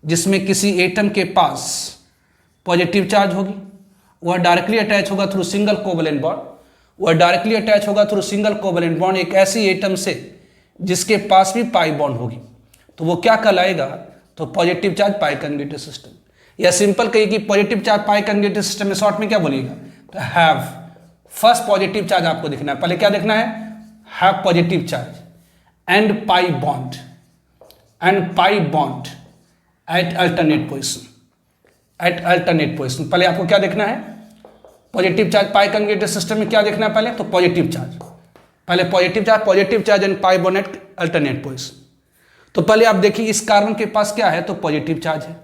जिसमें किसी एटम के पास पॉजिटिव चार्ज होगी, वह डायरेक्टली अटैच होगा थ्रू सिंगल कोवलेंट बॉन्ड, वह डायरेक्टली अटैच होगा थ्रू सिंगल कोवलेंट बॉन्ड एक ऐसी एटम से जिसके पास भी पाई बॉन्ड होगी, तो वो क्या कहलाएगा? तो positive charge pi conjugated system. या सिंपल कहिए कि positive charge pi conjugated system में शॉर्ट में क्या बोलिएगा? तो हैव फर्स्ट पॉजिटिव चार्ज आपको देखना है। पहले क्या देखना है? Have positive charge and pi bond at alternate position, at alternate position. पहले आपको क्या देखना है? Positive charge pi conjugated system में क्या देखना है? पहले तो पॉजिटिव चार्ज, पहले positive charge and pi bond at alternate position. तो पहले आप देखिए इस कार्बन के पास क्या है? तो पॉजिटिव चार्ज है।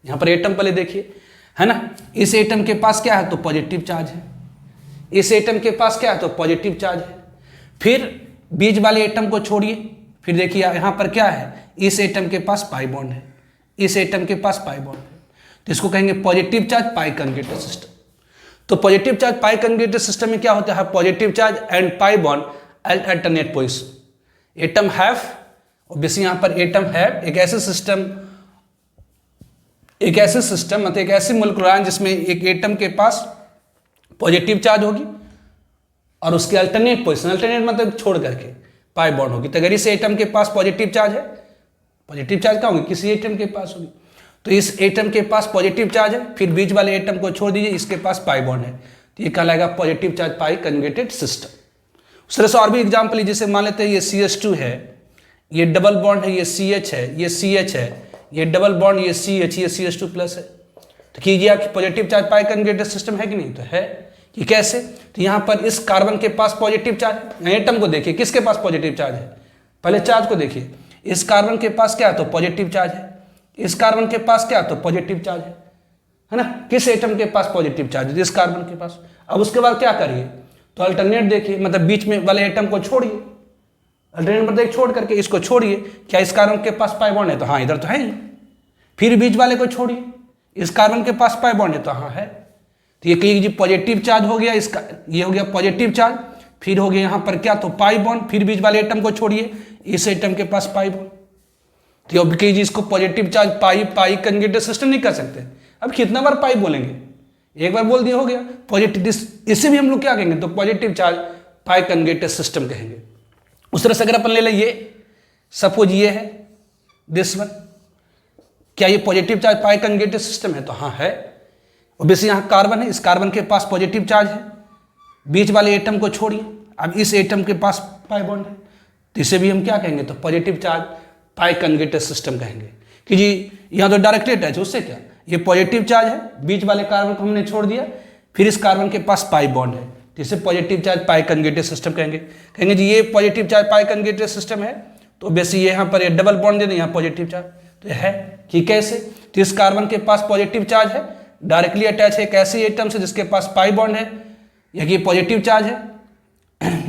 यहां पर एटम पहले देखिए, है ना, इस एटम के पास क्या है? तो पॉजिटिव चार्ज है। इस एटम के पास क्या है? तो पॉजिटिव चार्ज है। फिर बीच वाले एटम को छोड़िए, फिर देखिए यहां पर क्या है? इस एटम के पास पाई बॉन्ड है, इस एटम के पास पाई बॉन्ड है, तो इसको कहेंगे positive charge pi conjugated system. तो positive charge pi conjugated system में क्या होता है? Positive charge and pi bond at alternate position. Atom have, obviously यहां पर एटम हैव एक ऐसे सिस्टम मतलब एक ऐसी मोलेक्युलर जिसमें एक एटम के पास पॉजिटिव चार्ज होगी और उसके अल्टरनेट पोजिशन, अल्टरनेट मतलब छोड़ करके पाई बॉन्ड होगी। तो अगर इस एटम के पास पॉजिटिव चार्ज है, पॉजिटिव चार्ज क्या होगी? किसी एटम के पास होगी, तो इस एटम के पास पॉजिटिव चार्ज है, फिर बीच वाले एटम को छोड़ दीजिए, इसके पास पाई बॉन्ड है, तो ये कहलाएगा positive charge pi conjugated system. उस तरह से और भी एग्जाम्पल है, जैसे मान लेते हैं ये CH2 है, ये डबल बॉन्ड है, ये CH है, ये CH है, ये डबल बॉन्ड, ये CH, ये CH2 प्लस है। तो कीजिए आपकी positive charge pi conjugated system है कि नहीं? तो है। कि कैसे? तो यहाँ पर इस कार्बन के पास पॉजिटिव चार्ज है, एटम को देखिए किसके पास पॉजिटिव चार्ज है, पहले चार्ज को देखिए। इस कार्बन के पास क्या है? तो पॉजिटिव चार्ज है। इस कार्बन के पास क्या है? तो पॉजिटिव चार्ज है ना। किस एटम के पास पॉजिटिव चार्ज है? इस कार्बन के पास। अब उसके बाद क्या करिए? तो अल्टरनेट देखिए, मतलब बीच में वाले एटम को छोड़िए, अल्टरनेट मतलब छोड़ करके इसको छोड़िए। क्या इस कार्बन के पास पाई बॉन्ड है? तो हाँ, इधर तो है ही। फिर बीच वाले को छोड़िए, इस कार्बन के पास पाई बॉन्ड है, तो हाँ है। तो ये कहिए जी पॉजिटिव चार्ज हो गया, इसका ये हो गया पॉजिटिव चार्ज, फिर हो गया यहाँ पर क्या? तो पाई बॉन्ड, फिर बीच वाले एटम को छोड़िए, इस एटम के पास पाई बॉन्ड। तो अब कहिए जी इसको positive charge pi conjugated system नहीं कर सकते। अब कितना बार पाई बोलेंगे? एक बार बोल दिया हो गया पॉजिटिव। इसे भी हम लोग क्या कहेंगे? तो positive charge pi conjugated system कहेंगे। उस तरह से अगर अपन ले लें ये, सपोज ये है दिस वन, क्या ये positive charge pi conjugated system है? तो हाँ है। ऑब्वियसली यहाँ कार्बन है, इस कार्बन के पास पॉजिटिव चार्ज है, बीच वाले एटम को छोड़िए, अब इस एटम के पास पाई बॉन्ड है, तो इसे भी हम क्या कहेंगे? तो positive charge pi conjugated system कहेंगे। कि जी यहाँ तो डायरेक्टली अटैच है, उससे क्या? ये पॉजिटिव चार्ज है, बीच वाले कार्बन को हमने छोड़ दिया, फिर इस कार्बन के पास पाई बॉन्ड है, तो इसे positive charge pi conjugated system कहेंगे जी ये positive charge pi conjugated system है। तो वैसे ये यहाँ पर ये डबल बॉन्ड दे दें, यहाँ पॉजिटिव चार्ज तो है। कि कैसे? तो इस कार्बन के पास पॉजिटिव चार्ज है, डायरेक्टली अटैच है एक ऐसी एटम से जिसके पास पाई बॉन्ड है, या ये पॉजिटिव चार्ज है,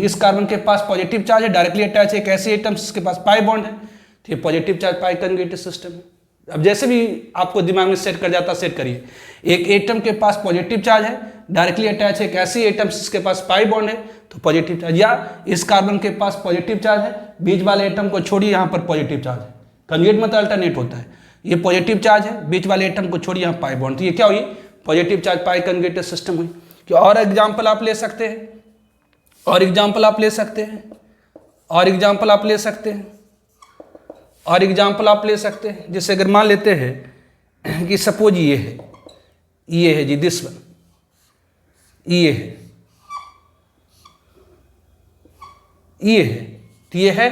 इस कार्बन के पास पॉजिटिव चार्ज है, डायरेक्टली अटैच है एक ऐसी एटम जिसके पास पाई बॉन्ड है, तो ये positive charge pi conjugated system है। अब जैसे भी आपको दिमाग में सेट कर जाता सेट करिए। एक एटम के पास पॉजिटिव चार्ज है, डायरेक्टली अटैच है एक ऐसी एटम जिसके पास पाई बॉन्ड है, तो पॉजिटिव चार्ज। या इस कार्बन के पास पॉजिटिव चार्ज है, बीच वाले एटम को छोड़िए, यहाँ पर पॉजिटिव चार्ज है, कंजुगेट मतलब अल्टरनेट होता है, ये पॉजिटिव चार्ज है, बीच वाले एटम को छोड़िए, यहाँ पाई बॉन्ड, तो ये क्या हुई? Positive charge pi conjugated system हुई। कि और एग्जाम्पल आप ले सकते हैं, और एग्जाम्पल आप ले सकते हैं, और एग्जाम्पल आप ले सकते हैं, और एग्जाम्पल आप ले सकते हैं। जैसे अगर मान लेते हैं कि सपोज ये है जी दिस वन, ये है, तो ये है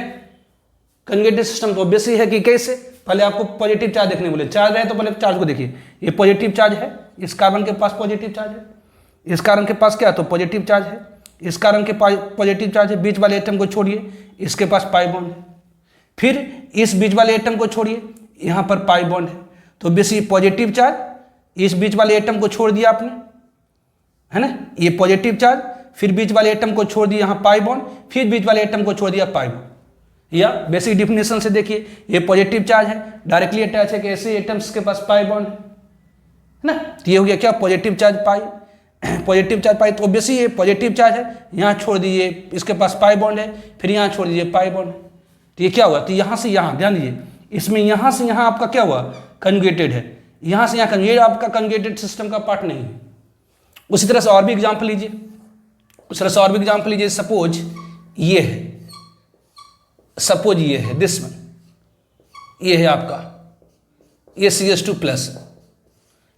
कंजुगेटेड सिस्टम। तो ऑब्वियसली है कि कैसे? पहले आपको पॉजिटिव चार्ज देखने बोले, चार्ज है तो पहले चार्ज को देखिए, ये पॉजिटिव चार्ज है, इस कार्बन के पास पॉजिटिव चार्ज है, इस कार्बन के पास क्या है? तो पॉजिटिव चार्ज है, इस कार्बन के पास पॉजिटिव चार्ज है, बीच वाले एटम को छोड़िए, इसके पास पाई बॉन्ड है, फिर इस बीच वाले एटम को छोड़िए, यहाँ पर पाई बॉन्ड है, तो ऑब्वियसली पॉजिटिव चार्ज, इस बीच वाले एटम को छोड़ दिया आपने, है ना, ये पॉजिटिव चार्ज, फिर बीच वाले एटम को छोड़ दिया, यहाँ पाई बॉन्ड, फिर बीच वाले एटम को छोड़ दिया पाई बॉन्ड। या बेसिक डिफिनेशन से देखिए, ये पॉजिटिव चार्ज है, डायरेक्टली अटैच है कि ऐसे एटम्स के पास पाई बॉन्ड है ना, तो ये हो गया क्या? पॉजिटिव चार्ज पाई, पॉजिटिव चार्ज पाई। तो ऑब्वियसली ये पॉजिटिव चार्ज है, यहाँ छोड़ दीजिए, इसके पास पाई बॉन्ड है, फिर यहाँ छोड़ दीजिए पाई बॉन्ड है, तो ये क्या हुआ? तो यहाँ से यहाँ ध्यान दीजिए, इसमें यहाँ से यहाँ आपका क्या हुआ, कंजुगेटेड है, यहाँ से यहाँ ये आपका कंजुगेटेड सिस्टम का पार्ट नहीं है। उसी तरह से और भी एग्जाम्पल लीजिए, उस तरह से और भी एग्जाम्पल लीजिए। सपोज ये है, सपोज ये है दिस वन, ये है आपका ये CH2 प्लस,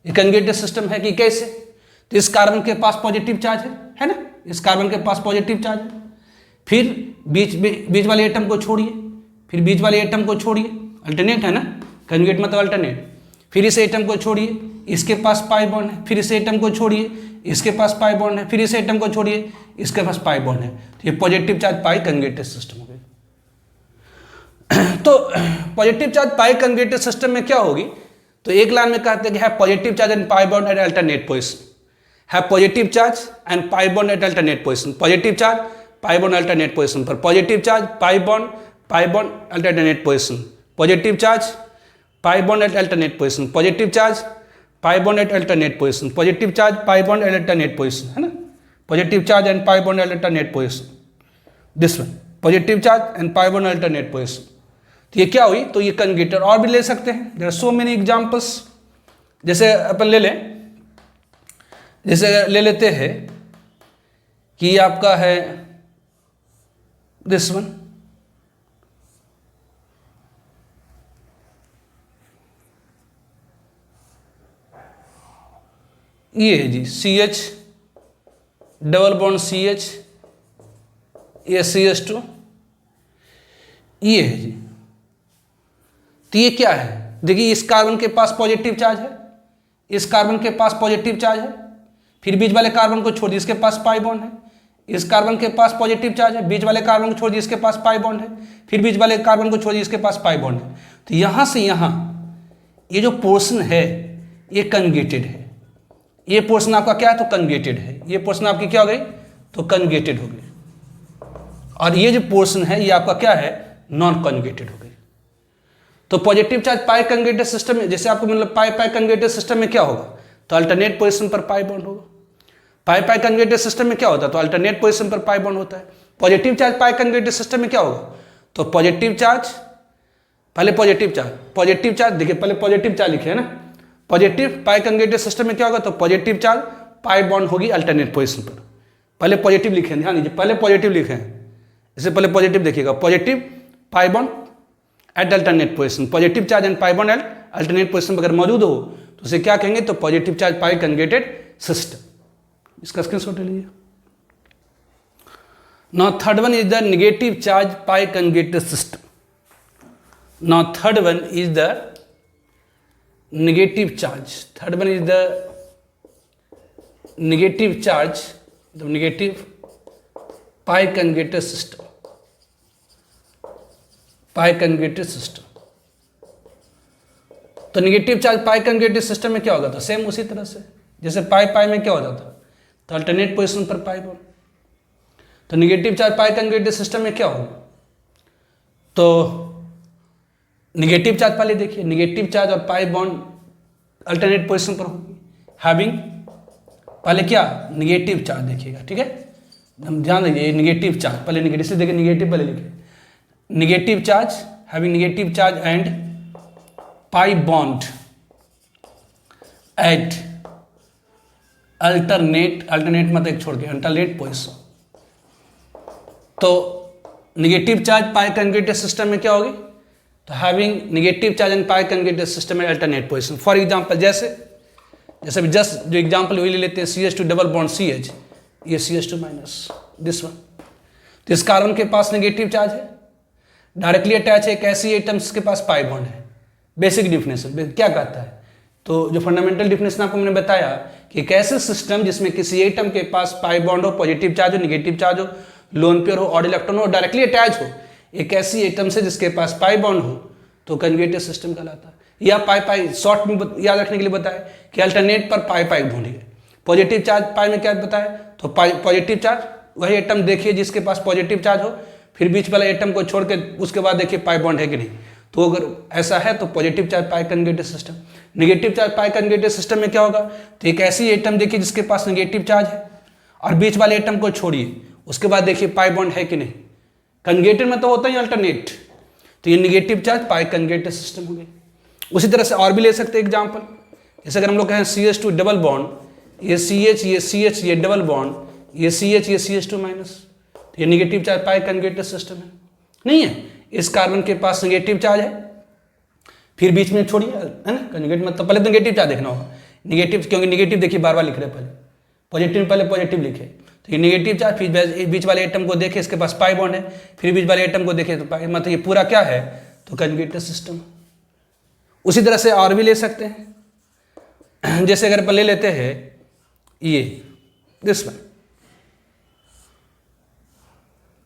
ये कंजुगेटेड सिस्टम है कि कैसे, तो इस कार्बन के पास पॉजिटिव चार्ज है ना, इस कार्बन के पास पॉजिटिव चार्ज है, फिर बीच वाले एटम को छोड़िए, फिर बीच वाले एटम को छोड़िए, अल्टरनेट है ना, कंजुगेट मतलब अल्टरनेट, फिर इस एटम को छोड़िए, इसके पास पाई बॉन्ड है, फिर इस एटम को छोड़िए, इसके पास पाई बॉन्ड है, फिर इस एटम को छोड़िए, इसके पास पाई बॉन्ड है, तो ये positive charge pi conjugated system हो गई। तो positive charge pi conjugated system में क्या होगी, तो एक लाइन में कहते हैं कि है positive charge and pi bond at alternate position, है positive charge and pi bond at alternate position, positive charge pi bond alternate position पर, positive charge pi bond alternate position, positive charge pi bond at alternate position, positive charge pi bond at alternate position, positive charge pi bond at alternate position, है ना, positive charge and pi bond at alternate position, this one positive charge and pi bond alternate position. तो ये क्या हुई, तो ये conjugated. और भी ले सकते हैं, there are so many examples. जैसे अपन ले लें, जैसे ले लेते हैं कि ये आपका है दिस वन, ये है जी CH डबल बॉन्ड CH, ये CH2, ये है जी। तो ये क्या है, देखिए इस कार्बन के पास पॉजिटिव चार्ज है, इस कार्बन के पास पॉजिटिव चार्ज है, फिर बीच वाले कार्बन को छोड़ दिए, इसके पास पाई बॉन्ड है, इस कार्बन के पास पॉजिटिव चार्ज है, बीच वाले कार्बन को छोड़ दिए, इसके पास पाई बॉन्ड है, फिर बीच वाले कार्बन को छोड़ दिए, इसके पास पाई बॉन्ड है। तो यहाँ से यहाँ ये जो पोर्शन है ये कंजुगेटेड है, ये पोर्शन आपका क्या है, तो कंजुगेटेड है, ये पोर्शन आपकी क्या हो गई, तो कंजुगेटेड हो गई, और ये जो पोर्शन है ये आपका क्या है, नॉन कंजुगेटेड हो गई। तो positive charge pi conjugated system में, जैसे आपको मतलब पाई कंजुगेटेड सिस्टम में क्या होगा, तो अल्टरनेट पोजीशन पर पाई बॉन्ड होगा। पाई कंजुगेटेड सिस्टम में क्या होता है, तो अल्टरनेट पोजीशन पर पाई बॉन्ड होता है। Positive charge pi conjugated system में क्या होगा, तो पॉजिटिव चार्ज, पहले पॉजिटिव चार्ज देखिए, पहले पॉजिटिव चार्ज लिखे है ना, पॉजिटिव पाई कंजुगेटेड सिस्टम में क्या होगा, तो पॉजिटिव चार्ज पाई बॉन्ड होगी अल्टरनेट पोजीशन पर। पहले पॉजिटिव लिखे, ध्यान दीजिए, पहले पॉजिटिव लिखे हैं, इससे पहले पॉजिटिव देखिएगा, positive pi bond at alternate position, positive charge and pi bond at alternate position अगर मौजूद हो तो उसे क्या कहेंगे, तो positive charge pi conjugated system. इसका स्क्रीनशॉट ले लीजिए। Now third one is the negative charge pi conjugated system. Now third one is the negative charge, third one is the negative charge, the negative pi conjugated system, pi conjugated system. तो negative charge pi conjugated system में क्या होगा, तो same उसी तरह से जैसे पाई में क्या होता था, तो अल्टरनेट पोजीशन पर पाई बॉन्ड। तो negative charge pi conjugated system में क्या होगा, तो नेगेटिव चार्ज पहले देखिए, नेगेटिव चार्ज और पाई बॉन्ड अल्टरनेट पोजीशन पर होगी, हैविंग पहले क्या, नेगेटिव चार्ज देखिएगा, ठीक है, हम ध्यान दीजिए, नेगेटिव चार्ज पहले नेगेटिव से देखिए, नेगेटिव पहले लिखिए, negative charge having negative charge and pi bond at alternate मतलब एक छोड़ के अल्टरनेट पोजीशन। तो negative charge pi conjugated system में क्या होगी, तो having negative charge and pi conjugated system at alternate position. For example जैसे भी जस्ट जो एग्जांपल वही ले लेते हैं, CH2 डबल बॉन्ड CH, ये CH2 माइनस दिस वन। तो इस कार्बन के पास नेगेटिव चार्ज है, डायरेक्टली अटैच है, एक ऐसी एटम्स के पास पाई बॉन्ड है। बेसिक डिफिनेशन क्या कहता है, तो जो फंडामेंटल डिफिनेशन आपको मैंने बताया कि एक ऐसे सिस्टम जिसमें किसी एटम के पास पाई बॉन्ड हो, पॉजिटिव चार्ज हो, नेगेटिव चार्ज हो, लोन पेयर हो, ऑड इलेक्ट्रॉन हो, डायरेक्टली अटैच हो एक ऐसी एटम से जिसके पास पाई बॉन्ड हो, तो कंजुगेटेड सिस्टम कहलाता है। या पाई शॉर्ट में याद रखने के लिए बताया कि अल्टरनेट पर पाई ढूंढिए। पॉजिटिव चार्ज पाई में क्या बताया, तो पॉजिटिव चार्ज वही एटम देखिए जिसके पास पॉजिटिव चार्ज हो, फिर बीच वाला एटम को छोड़ के उसके बाद देखिए पाई बॉन्ड है कि नहीं, तो अगर ऐसा है तो positive charge pi conjugated system. Negative charge pi conjugated system में क्या होगा, तो एक ऐसी एटम देखिए जिसके पास नेगेटिव चार्ज है और बीच वाले एटम को छोड़िए, उसके बाद देखिए पाई बॉन्ड है कि नहीं। कंजुगेटेड में तो होता ही अल्टरनेट, तो ये negative charge pi conjugated system हो गई। उसी तरह से और भी ले सकते हैं एग्जाम्पल, जैसे अगर हम लोग कहें CH2 डबल बॉन्ड, ये CH ये डबल बॉन्ड, ये CH ये CH2 माइनस, तो ये negative charge pi conjugated system है, नहीं है? इस कार्बन के पास नेगेटिव चार्ज है, फिर बीच में छोड़िए, है ना? कंजुगेट मतलब पहले तो नेगेटिव चार्ज देखना होगा, निगेटिव, क्योंकि निगेटिव देखिए बार बार लिख रहे हैं, पहले पॉजिटिव में पहले पॉजिटिव लिखे, तो ये निगेटिव चार्ज, फिर बीच वाले एटम को देखे इसके पास पाई बॉन्ड है, फिर बीच वाले एटम को देखे तो पाई, मतलब ये पूरा क्या है? तो कंजुगेटेड सिस्टम। उसी तरह से और भी ले सकते हैं, जैसे अगर अपन ले लेते हैं ये दिस वन,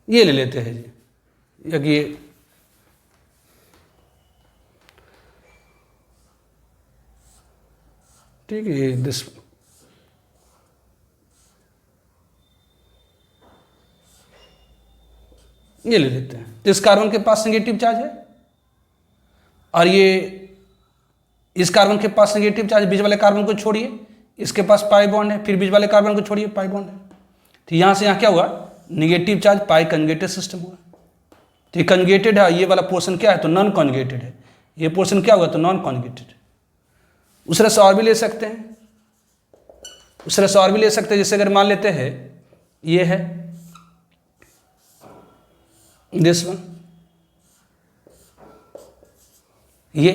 ये ले लेते हैं जी, ये ठीक है, ये दिस ये ले लेते हैं, तो इस कार्बन के पास नेगेटिव चार्ज है, और ये इस कार्बन के पास नेगेटिव चार्ज, बीच वाले कार्बन को छोड़िए, इसके पास पाई बॉन्ड है, फिर बीच वाले कार्बन को छोड़िए, पाई बॉन्ड है, तो यहाँ से यहाँ क्या हुआ? Negative charge pi conjugated system हुआ। तो ये कंजुगेटेड है, ये वाला पोर्शन क्या है? तो नॉन कंजुगेटेड है, ये पोर्शन क्या हुआ? तो नॉन कंजुगेटेड। उस तरह से और भी ले सकते हैं, उस तरह से और भी ले सकते हैं, जैसे अगर मान लेते हैं ये है दिस वन, ये,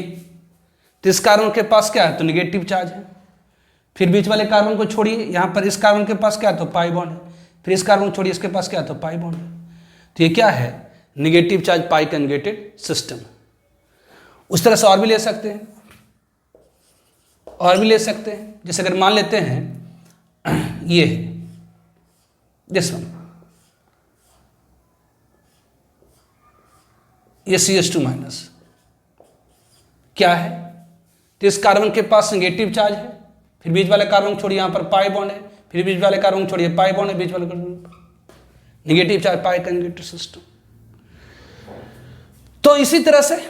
तो इस कार्बन के पास क्या है? तो नेगेटिव चार्ज है, फिर बीच वाले कार्बन को छोड़िए, यहाँ पर इस कार्बन के पास क्या है? तो पाई बॉन्ड है, फिर इस कार्बन को छोड़िए, इसके पास क्या है? तो पाई बॉन्ड है, तो ये क्या है? Negative charge pi conjugated system. उस तरह से और भी ले सकते हैं, और भी ले सकते हैं, जैसे अगर मान लेते हैं ये दिस वन, ये CH2 माइनस क्या है? तो इस कार्बन के पास नेगेटिव चार्ज है, फिर बीच वाले कार्बन छोड़िए, यहाँ पर पाई बॉन्ड है, फिर बीच वाले कार्बन छोड़िए, पाई बॉन्ड है, बीच वाले negative charge pi conjugated system. तो इसी तरह से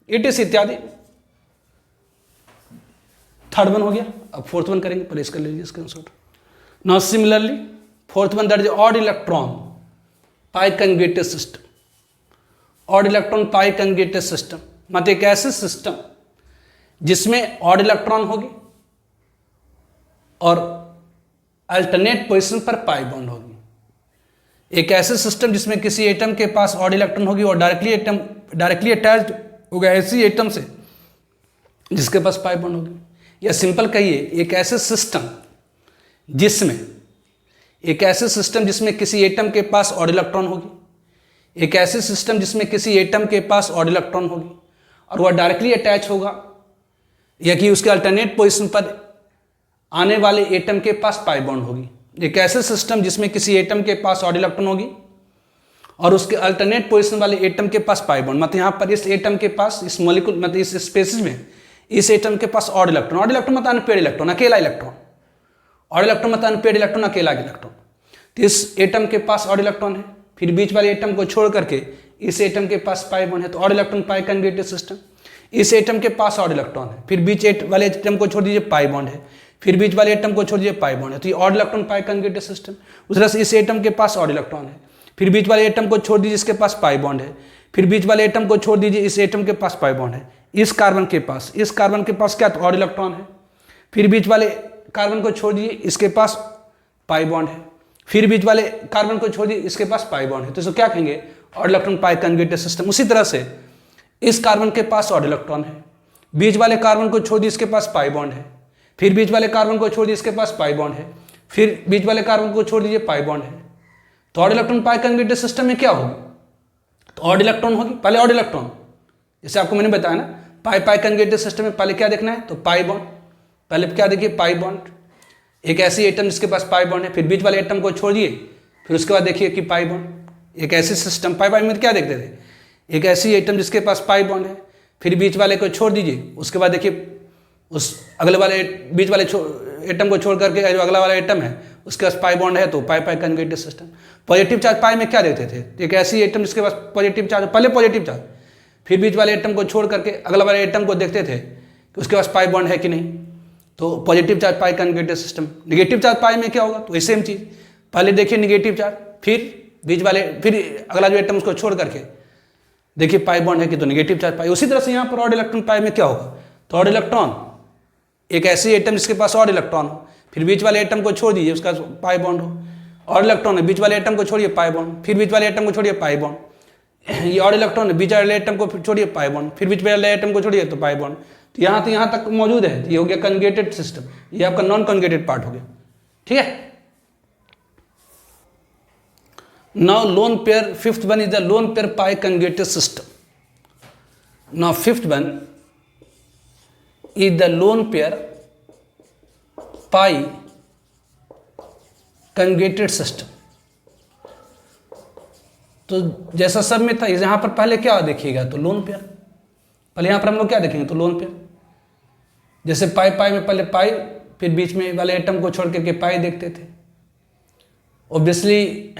इटिस इत्यादि। थर्ड वन हो गया, अब फोर्थ वन करेंगे, पहले इसका ले लीजिए screenshot. Now similarly fourth one, that is odd electron pi conjugated system. Odd electron pi conjugated system मतलब एक ऐसे सिस्टम जिसमें ऑड इलेक्ट्रॉन होगी और अल्टरनेट पोजीशन पर पाई बॉन्ड होगी। एक ऐसे सिस्टम जिसमें किसी एटम के पास ऑड इलेक्ट्रॉन होगी और डायरेक्टली अटैच्ड होगा ऐसी एटम से जिसके पास पाई बॉन्ड होगी। या सिंपल कहिए, एक ऐसे सिस्टम जिसमें किसी एटम के पास ऑड इलेक्ट्रॉन होगी, एक ऐसे सिस्टम जिसमें किसी एटम के पास ऑड इलेक्ट्रॉन होगी और वह डायरेक्टली अटैच होगा या कि उसके अल्टरनेट पोजीशन पर आने वाले एटम के पास पाई बॉन्ड होगी। एक ऐसे सिस्टम जिसमें किसी एटम के पास ऑड इलेक्ट्रॉन होगी और उसके अल्टरनेट पोजीशन वाले एटम के पास पाई बॉन्ड, मतलब यहाँ पर इस एटम के पास, इस मॉलिक्यूल मतलब इस स्पेसिस में इस एटम के पास ऑड इलेक्ट्रॉन मतलब अनपेयर्ड इलेक्ट्रॉन, अकेला इलेक्ट्रॉन। ऑड इलेक्ट्रॉन मतलब अनपेयर्ड इलेक्ट्रॉन, अकेला इलेक्ट्रॉन। तो इस एटम के पास ऑड इलेक्ट्रॉन है, फिर बीच वाले एटम को छोड़ करके इस एटम के पास पाई बॉन्ड है, तो odd electron pi conjugated system. इस एटम के पास ऑड इलेक्ट्रॉन है, फिर बीच वाले एटम को छोड़ दीजिए, पाई बॉन्ड है, फिर बीच वाले एटम को छोड़ दीजिए, पाई बॉन्ड है, तो ये odd electron pi conjugated system. उस तरह से इस एटम के पास ऑड इलेक्ट्रॉन है, फिर बीच वाले एटम को छोड़ दीजिए, इसके पास पाई बॉन्ड है, फिर बीच वाले एटम को छोड़ दीजिए, इस एटम के पास पाई बॉन्ड है। इस कार्बन के पास क्या, तो ऑड इलेक्ट्रॉन है, फिर बीच वाले कार्बन को छोड़ दीजिए, इसके पास पाई बॉन्ड है, फिर बीच वाले कार्बन को छोड़ दीजिए, इसके पास पाई बॉन्ड है, तो इसको क्या कहेंगे, odd electron pi conjugated system. उसी तरह से इस कार्बन के पास ऑड इलेक्ट्रॉन है, बीच वाले कार्बन को छोड़ दीजिए, इसके पास पाई बॉन्ड है, फिर बीच वाले कार्बन को छोड़ दीजिए, इसके पास पाई बॉन्ड है, फिर बीच वाले कार्बन को छोड़ दीजिए, पाई बॉन्ड है। तो odd electron pi conjugated system में क्या होगी, तो ऑड इलेक्ट्रॉन होगी, पहले ऑड इलेक्ट्रॉन, जैसे आपको मैंने बताया ना, पाई कंजुगेटेड सिस्टम में पहले क्या देखना है, तो पाई बॉन्ड, पहले क्या देखिए, पाई बॉन्ड, एक ऐसी एटम जिसके पास पाई बॉन्ड है, फिर बीच वाले एटम को छोड़िए, फिर उसके बाद देखिए कि पाई बॉन्ड। एक ऐसी सिस्टम, पाई में क्या देखते थे, एक ऐसी एटम जिसके पास पाई बॉन्ड है, फिर बीच वाले को छोड़ दीजिए, उसके बाद देखिए उस अगले वाले बीच वाले एटम को छोड़ करके जो अगला वाला एटम है उसके पास पाई बॉन्ड है, तो पाई कंजुगेटेड सिस्टम। पॉजिटिव चार्ज पाई में क्या देखते थे, एक ऐसी एटम जिसके पास पॉजिटिव चार्ज, पहले पॉजिटिव चार्ज, फिर बीच वाले एटम को छोड़ करके अगला वाले एटम को देखते थे कि उसके पास पाई बॉन्ड है कि नहीं, तो positive charge pi conjugated system. Negative charge पाई में क्या होगा, तो सेम चीज़, पहले देखिए नेगेटिव चार्ज, फिर बीच वाले, फिर अगला जो एटम उसको छोड़ करके देखिए पाई बॉन्ड है कि तो नेगेटिव चार्ज पाई। उसी तरह से यहाँ पर ऑड इलेक्ट्रॉन पाई में क्या होगा, तो ऑड इलेक्ट्रॉन एक ऐसी एटम जिसके पास ऑड इलेक्ट्रॉन हो, फिर बीच वाले एटम को छोड़ दीजिए उसका पाई बॉन्ड हो, ऑड इलेक्ट्रॉन है बीच वाले एटम को छोड़िए पाई बॉन्ड, फिर बीच वाले एटम को छोड़िए पाई बॉन्ड, ये ऑड इलेक्ट्रॉन है बीच वाले एटम को छोड़िए पाई बॉन्ड, फिर बीच वाले एटम को छोड़िए तो पाई बॉन्ड। तो यहाँ तक मौजूद है, ये हो गया कंजुगेटेड सिस्टम, ये आपका नॉन कंजुगेटेड पार्ट हो गया। ठीक है, now lone pair, fifth one is the loan pair pi conjugated system. Now fifth one is the loan pair pi conjugated system. तो जैसा सब में था, यहां पर पहले क्या देखिएगा तो लोन पेयर, पहले यहां पर हम लोग क्या देखेंगे तो लोन पेयर। जैसे पाई पाई में पहले पाई, फिर बीच में वाले एटम को छोड़ करके पाई देखते थे। ऑब्वियसली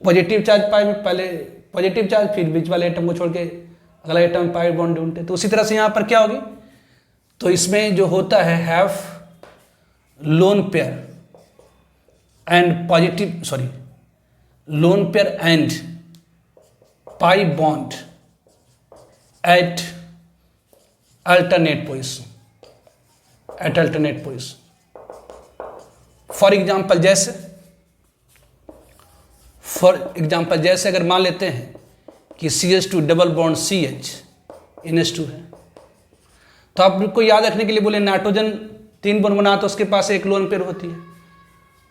पॉजिटिव चार्ज पाई में पहले पॉजिटिव चार्ज, फिर बीच वाले एटम को छोड़ के अगला एटम पाई बॉन्ड ढूंढते। तो उसी तरह से यहाँ पर क्या होगी, तो इसमें जो होता है have lone pair and positive, sorry lone pair and pi bond at alternate position, at alternate position. For example जैसे अगर मान लेते हैं कि CH2 double bond CH NH2 है, तो आपको याद रखने के लिए बोले नाइट्रोजन 3 बॉन्ड बना तो उसके पास एक लोन पेयर होती है,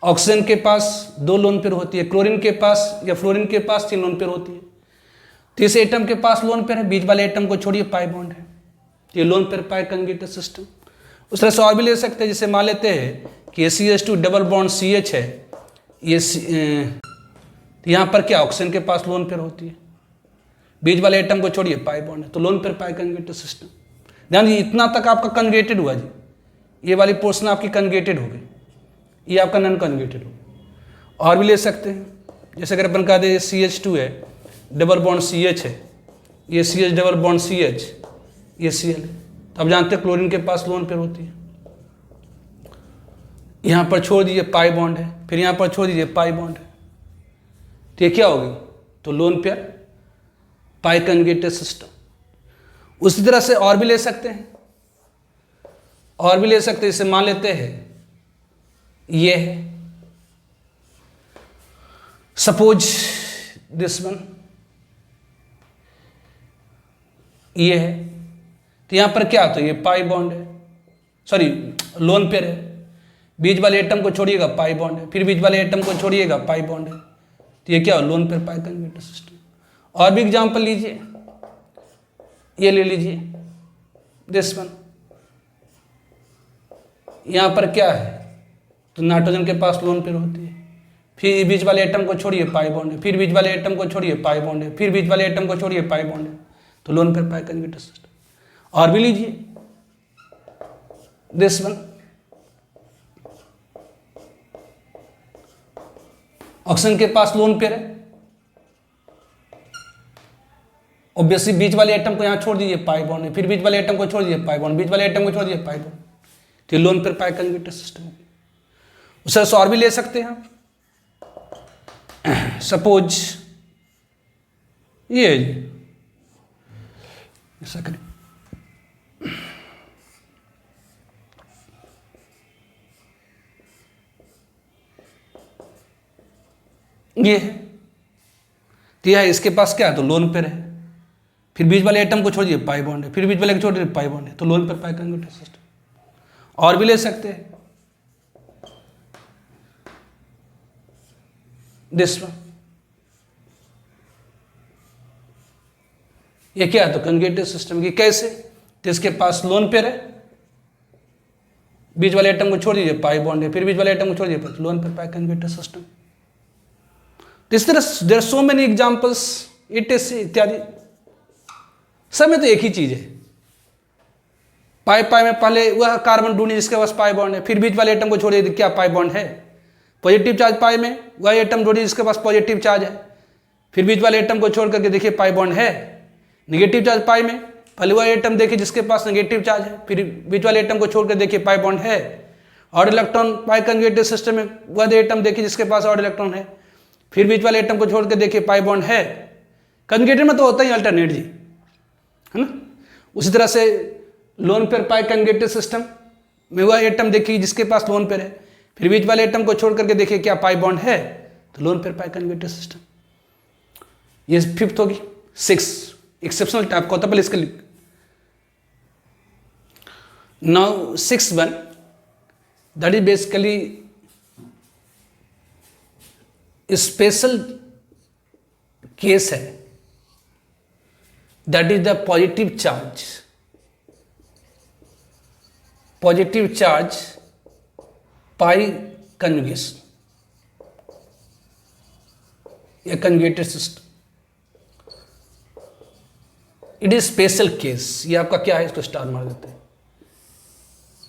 ऑक्सीजन के पास 2 लोन पेयर होती है, क्लोरीन के पास या फ्लोरीन के पास 3 लोन पेयर होती है। तो इस एटम के पास लोन पेयर है, बीच वाले एटम को छोड़िए पाई बॉन्ड है, ये loan pair pi conjugated system. उस तरह से और भी ले सकते हैं, जैसे मान लेते हैं कि CH2 डबल बॉन्ड CH है, ये तो यहाँ पर क्या ऑक्सीजन के पास लोन पेयर होती है, बीच वाले एटम को छोड़िए पाई बॉन्ड है, तो lone pair pi conjugated system. ध्यान दीजिए इतना तक आपका कंजुगेटेड हुआ जी, ये वाली पोर्शन आपकी कंजुगेटेड हो गई, ये आपका नॉन कंजुगेटेड हो। और भी ले सकते हैं, जैसे अगर अपन कह दें CH2 है डबल बॉन्ड CH है, ये CH डबल बॉन्ड CH, ये Cl है, तो आप जानते हैं क्लोरीन के पास लोन पेयर होती है। यहाँ पर छोड़ दीजिए पाई बॉन्ड है, फिर यहाँ पर छोड़ दीजिए पाई बॉन्ड है, तो ये क्या होगी तो lone pair pi conjugated system. उसी तरह से और भी ले सकते हैं, जैसे मान लेते हैं ये है, सपोज दिस वन, ये है, तो यहां पर क्या, तो ये पाई बॉन्ड है, सॉरी लोन पेयर है, बीच वाले एटम को छोड़िएगा पाई बॉन्ड है, फिर बीच वाले एटम को छोड़िएगा पाई बॉन्ड है, तो ये क्या हो lone pair pi conjugated system. और भी एग्जांपल लीजिए, ये ले लीजिए दिस वन, यहां पर क्या है तो नाइट्रोजन के पास लोन पेयर होती है, फिर बीच वाले एटम को छोड़िए पाई बॉन्ड है, फिर बीच वाले एटम को छोड़िए पाई बॉन्ड है, फिर बीच वाले एटम को छोड़िए पाई बॉन्ड है, तो lone pair pi conjugated system. और भी लीजिए दिस वन, ऑक्सीजन के पास लोन पेयर है, ऑब्वियसली बीच वाले एटम को यहां छोड़ दीजिए पाई बॉन्ड है, फिर बीच वाले एटम को छोड़ दीजिए पाई बॉन्ड, बीच वाले एटम को छोड़ दीजिए पाई बॉन्ड, तो lone pair pi conjugated system. उससे और भी ले सकते हैं आप, सपोज ये ऐसा करें, ये है, तो यह इसके पास क्या है तो लोन पेयर है, फिर बीच वाले एटम को छोड़िए पाई बॉन्ड है, फिर बीच वाले को छोड़िए पाई बॉन्ड है, तो lone pair pi conjugated system. और भी ले सकते हैं दिस वन, ये क्या है तो कंजुगेटेड सिस्टम की, कैसे, तो इसके पास लोन पेयर है, बीच वाले एटम को छोड़ दीजिए पाई बॉन्ड है, फिर बीच वाले एटम को छोड़ दीजिए तो lone pair pi conjugated system. इस तरह there are so many examples, it इत्यादि, सब में तो एक ही चीज है, पाई पाई में पहले वह कार्बन ढूंढिए जिसके पास पाई बॉन्ड है, फिर बीच वाले एटम को छोड़िए क्या पाई बॉन्ड है, पॉजिटिव चार्ज पाई में वह एटम ढूंढिए जिसके पास पॉजिटिव चार्ज है, फिर बीच वाले एटम को छोड़ करके देखिए पाई बॉन्ड है, नेगेटिव चार्ज पाई में पहले वह एटम देखिए जिसके पास नेगेटिव चार्ज है, फिर बीच वाले एटम को छोड़ कर देखिए पाई बॉन्ड है, और इलेक्ट्रॉन पाई कंजुगेटेड सिस्टम में वह एटम देखिए जिसके पास और इलेक्ट्रॉन है, फिर बीच वाले एटम को छोड़ कर देखिए पाई बॉन्ड है, कंजुगेटेड में तो होता ही अल्टरनेट जी, है ना। उसी तरह से loan pair pi conjugated system में वह एटम देखिए जिसके पास लोन पेयर है, फिर बीच वाले एटम को छोड़ करके देखिए क्या पाई बॉन्ड है, तो lone pair pi conjugated system. ये फिफ्थ होगी। 6 एक्सेप्शनल टाइप का होता है, पहले इसके लिख। Now 6(1) that is basically special case है, that is the positive charge. Positive charge pi conjugation या conjugated system. It is special case. ये आपका क्या है, इसको स्टार मार देते हैं।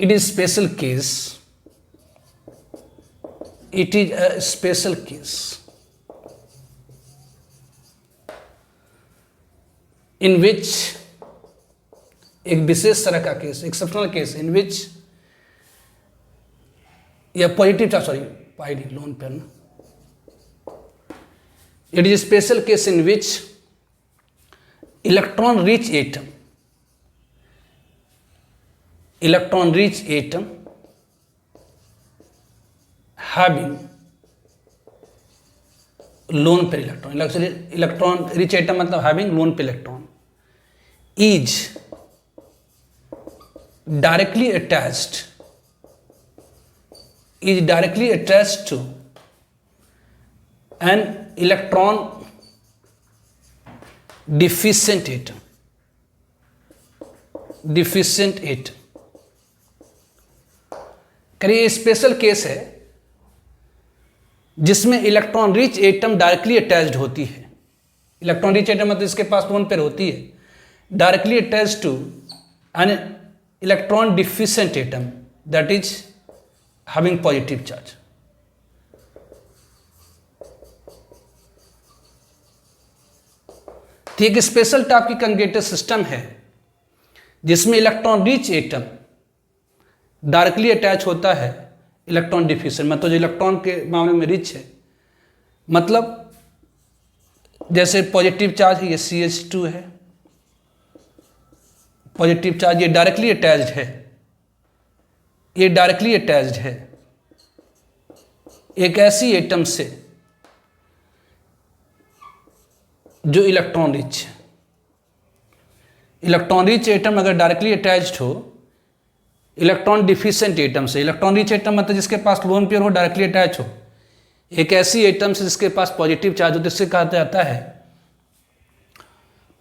It is special case, it is a special case in which, एक विशेष तरह का केस, एक्सेप्शनल केस इन विच, या positive charge, sorry pi lone pair ना, it is special case in which electron rich atom having lone pair electron, electron rich atom मतलब having lone pair electron is directly attached to an electron deficient atom. करिए special case है जिसमें electron rich atom directly attached होती है। Electron rich atom मतलब इसके पास loan pair होती है, directly attached to an electron deficient atom that is having positive charge. तो एक स्पेशल टाइप की कंजुगेटेड सिस्टम है जिसमें electron rich atom directly attach होता है इलेक्ट्रॉन डिफिशिएंट, मतलब जो इलेक्ट्रॉन के मामले में रिच है, मतलब जैसे पॉजिटिव चार्ज है, ये CH2 है, पॉजिटिव चार्ज ये डायरेक्टली अटैच्ड है, ये डायरेक्टली अटैच्ड है एक ऐसी एटम से जो इलेक्ट्रॉन रिच है। इलेक्ट्रॉन रिच एटम अगर डायरेक्टली अटैच्ड हो इलेक्ट्रॉन डिफिशिएंट एटम से, इलेक्ट्रॉन रिच एटम मतलब जिसके पास लोन पेयर हो, डायरेक्टली अटैच हो एक ऐसी एटम से जिसके पास पॉजिटिव चार्ज हो, तो इससे कहा जाता है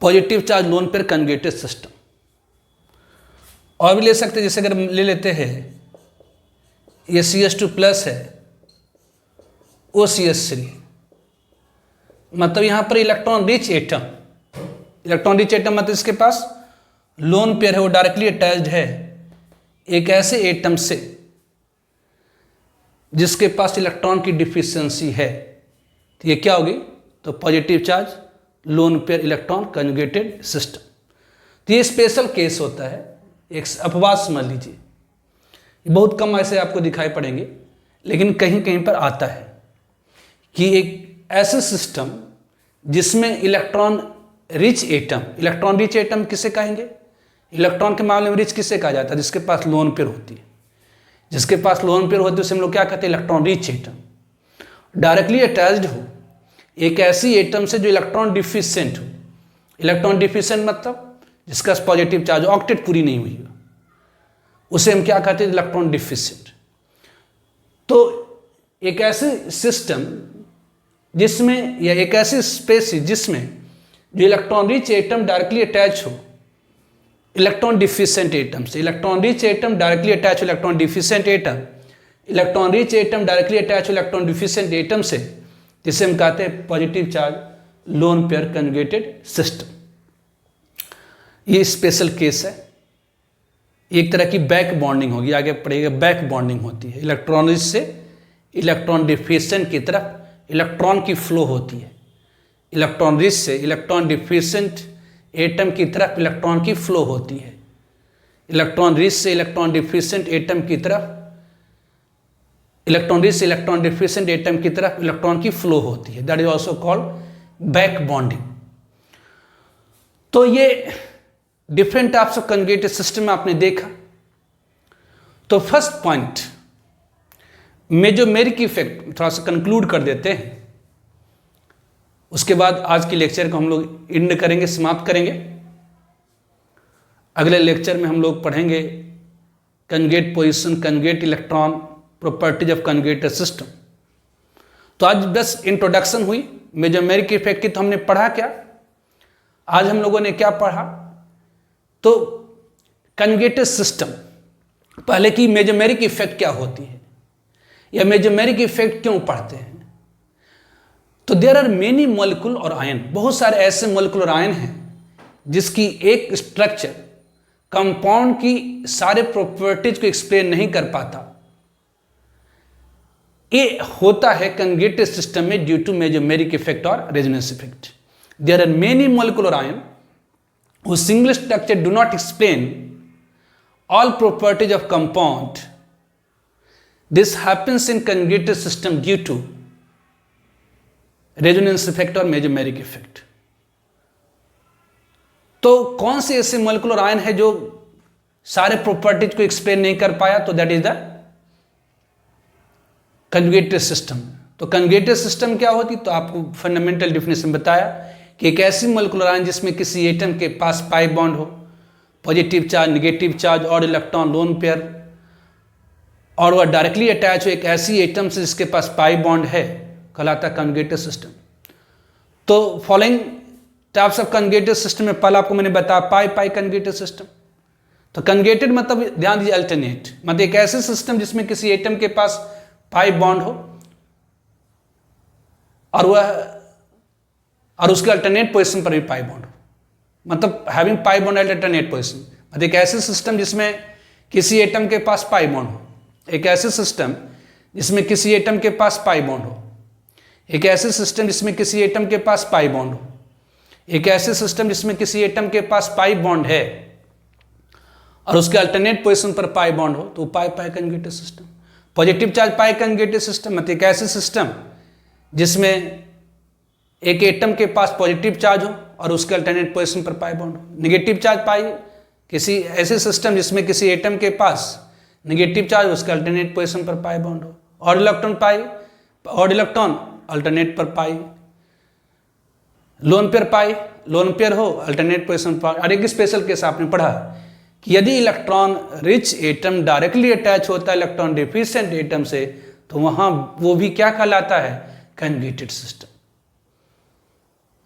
positive charge lone pair conjugated system. और भी ले सकते हैं, जैसे अगर ले लेते हैं ये CH2 प्लस है, OCH3, मतलब यहां पर इलेक्ट्रॉन रिच एटम मतलब इसके पास लोन पेयर है, वो डायरेक्टली अटैच्ड है एक ऐसे एटम से जिसके पास इलेक्ट्रॉन की डिफिशियंसी है, तो ये क्या होगी, तो positive charge lone pair electron conjugated system. तो ये स्पेशल केस होता है, एक अपवाद समझ लीजिए। बहुत कम ऐसे आपको दिखाई पड़ेंगे, लेकिन कहीं कहीं पर आता है कि एक ऐसे सिस्टम जिसमें इलेक्ट्रॉन रिच एटम किसे कहेंगे, इलेक्ट्रॉन के मामले में रिच किसे कहा जाता है, जिसके पास लोन पेयर होती है। जिसके पास लोन पेयर होती है उसे हम लोग क्या कहते हैं, electron rich atom. Directly attached हो एक ऐसी एटम से जो इलेक्ट्रॉन डिफिशिएंट हो। इलेक्ट्रॉन डिफिशिएंट मतलब जिसका पॉजिटिव चार्ज ऑक्टेट पूरी नहीं हुई हो, उसे हम क्या कहते हैं, इलेक्ट्रॉन डिफिशिएंट। तो एक ऐसे सिस्टम जिसमें, या एक ऐसी स्पेसीज जिसमें जो electron rich atom directly attach हो इलेक्ट्रॉन डिफिशिएंट एटम से, electron rich atom directly attach हो electron deficient atom, electron rich atom directly attach हो इलेक्ट्रॉन डिफिशिएंट एटम से, जिसे हम कहते हैं positive charge lone pair conjugated system. ये स्पेशल केस है। एक तरह की बैक बॉन्डिंग होगी, आगे पढ़ेगा, बैक बॉन्डिंग होती है। इलेक्ट्रॉन रिच से इलेक्ट्रॉन डिफिशिएंट की तरफ इलेक्ट्रॉन की फ्लो होती है। इलेक्ट्रॉन रिच से इलेक्ट्रॉन डिफिशिएंट एटम की तरफ इलेक्ट्रॉन की फ्लो होती है। इलेक्ट्रॉन रिच से इलेक्ट्रॉन डिफिशिएंट एटम की तरफ इलेक्ट्रॉन रिच से इलेक्ट्रॉन डिफिशिएंट एटम की तरफ इलेक्ट्रॉन की फ्लो होती है। That is also called back bonding. तो ये different types of conjugated system में आपने देखा। तो फर्स्ट पॉइंट मेजोमेरिक इफेक्ट थोड़ा सा कंक्लूड कर देते हैं, उसके बाद आज की लेक्चर को हम लोग एंड करेंगे, समाप्त करेंगे। अगले लेक्चर में हम लोग पढ़ेंगे conjugate position, conjugate electron, properties of conjugated system. तो आज बस इंट्रोडक्शन हुई मेजोमेरिक इफेक्ट की। तो हमने पढ़ा क्या, आज हम लोगों ने क्या पढ़ा, तो कंजुगेटेड सिस्टम, पहले की मेजोमेरिक इफेक्ट क्या होती है या मेजोमेरिक इफेक्ट क्यों पढ़ते हैं। तो देयर आर मेनी मॉलिक्यूल और आयन, बहुत सारे ऐसे मॉलिक्यूल और आयन हैं जिसकी एक स्ट्रक्चर कंपाउंड की सारे प्रॉपर्टीज को एक्सप्लेन नहीं कर पाता। ये होता है कंजुगेटेड सिस्टम में ड्यू टू मेजोमेरिक इफेक्ट और resonance effect. There are many molecule और ion whose single structure do not explain all properties of compound. This happens in conjugated system due to resonance effect और mesomeric effect. तो कौन से ऐसे molecule ion है जो सारे प्रॉपर्टीज को एक्सप्लेन नहीं कर पाया, तो that is the conjugated system. तो कंजुगेटेड सिस्टम क्या होती, तो आपको फंडामेंटल डेफिनेशन बताया कि एक ऐसी मॉलिक्यूलर आयन जिसमें किसी एटम के पास पाई बॉन्ड हो, पॉजिटिव चार्ज, नेगेटिव चार्ज और इलेक्ट्रॉन लोन पेयर, और वह डायरेक्टली अटैच हो एक ऐसी एटम से जिसके पास पाई बॉन्ड है, कहलाता है कंजुगेटेड सिस्टम। तो following types of conjugated system में पहला आपको मैंने बताया पाई पाई कंजुगेटेड सिस्टम। तो कंजुगेटेड मतलब ध्यान दीजिए अल्टरनेट, मतलब एक ऐसे सिस्टम जिसमें किसी एटम के पास पाई बॉन्ड हो और उसके अल्टरनेट पोजीशन पर भी पाई बॉन्ड हो, मतलब having pi bond at alternate position. मतलब एक ऐसे सिस्टम जिसमें किसी एटम के पास पाई बॉन्ड हो, एक ऐसे सिस्टम जिसमें किसी एटम के पास पाई बॉन्ड हो, एक ऐसे सिस्टम जिसमें किसी एटम के पास पाई बॉन्ड हो, एक ऐसे सिस्टम जिसमें किसी एटम के पास पाई बॉन्ड है और उसके अल्टरनेट पोजीशन पर पाई बॉन्ड हो, तो पाई pi conjugated system. Positive charge pi conjugated system मतलब एक ऐसे सिस्टम जिसमें एक एटम के पास पॉजिटिव चार्ज हो और उसके अल्टरनेट पोजीशन पर पाई बॉन्ड हो। नेगेटिव चार्ज पाई किसी ऐसे सिस्टम जिसमें किसी एटम के पास नेगेटिव चार्ज उसके अल्टरनेट पोजीशन पर पाई बॉन्ड हो। और इलेक्ट्रॉन पाई और इलेक्ट्रॉन अल्टरनेट पर पाई, लोन पेयर पाई लोन पेयर हो अल्टरनेट पोजीशन पर। और एक स्पेशल केस आपने पढ़ा कि यदि electron rich atom directly attach होता है इलेक्ट्रॉन डिफिशिएंट एटम से, तो वहां वो भी क्या कहलाता है, कंजुगेटेड सिस्टम।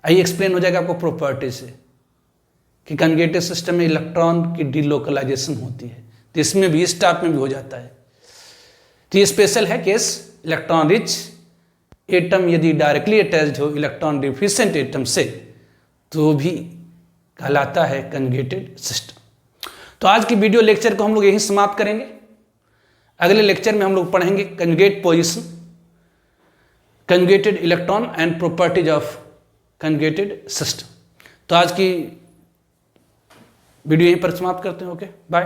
आइए एक्सप्लेन हो जाएगा आपको प्रॉपर्टी से कि कंजुगेटेड सिस्टम में इलेक्ट्रॉन की डीलोकलाइजेशन होती है, तो इसमें भी इस टाइप में भी हो जाता है। तो ये स्पेशल है केस, इलेक्ट्रॉन रिच एटम यदि डायरेक्टली अटैच्ड हो इलेक्ट्रॉन डिफिशिएंट एटम से, तो भी कहलाता है कंजुगेटेड सिस्टम। तो आज की वीडियो लेक्चर को हम लोग यहीं समाप्त करेंगे। अगले लेक्चर में हम लोग पढ़ेंगे conjugate position, conjugated electron and properties of conjugated system. तो आज की वीडियो यहीं पर समाप्त करते हैं। Okay, bye.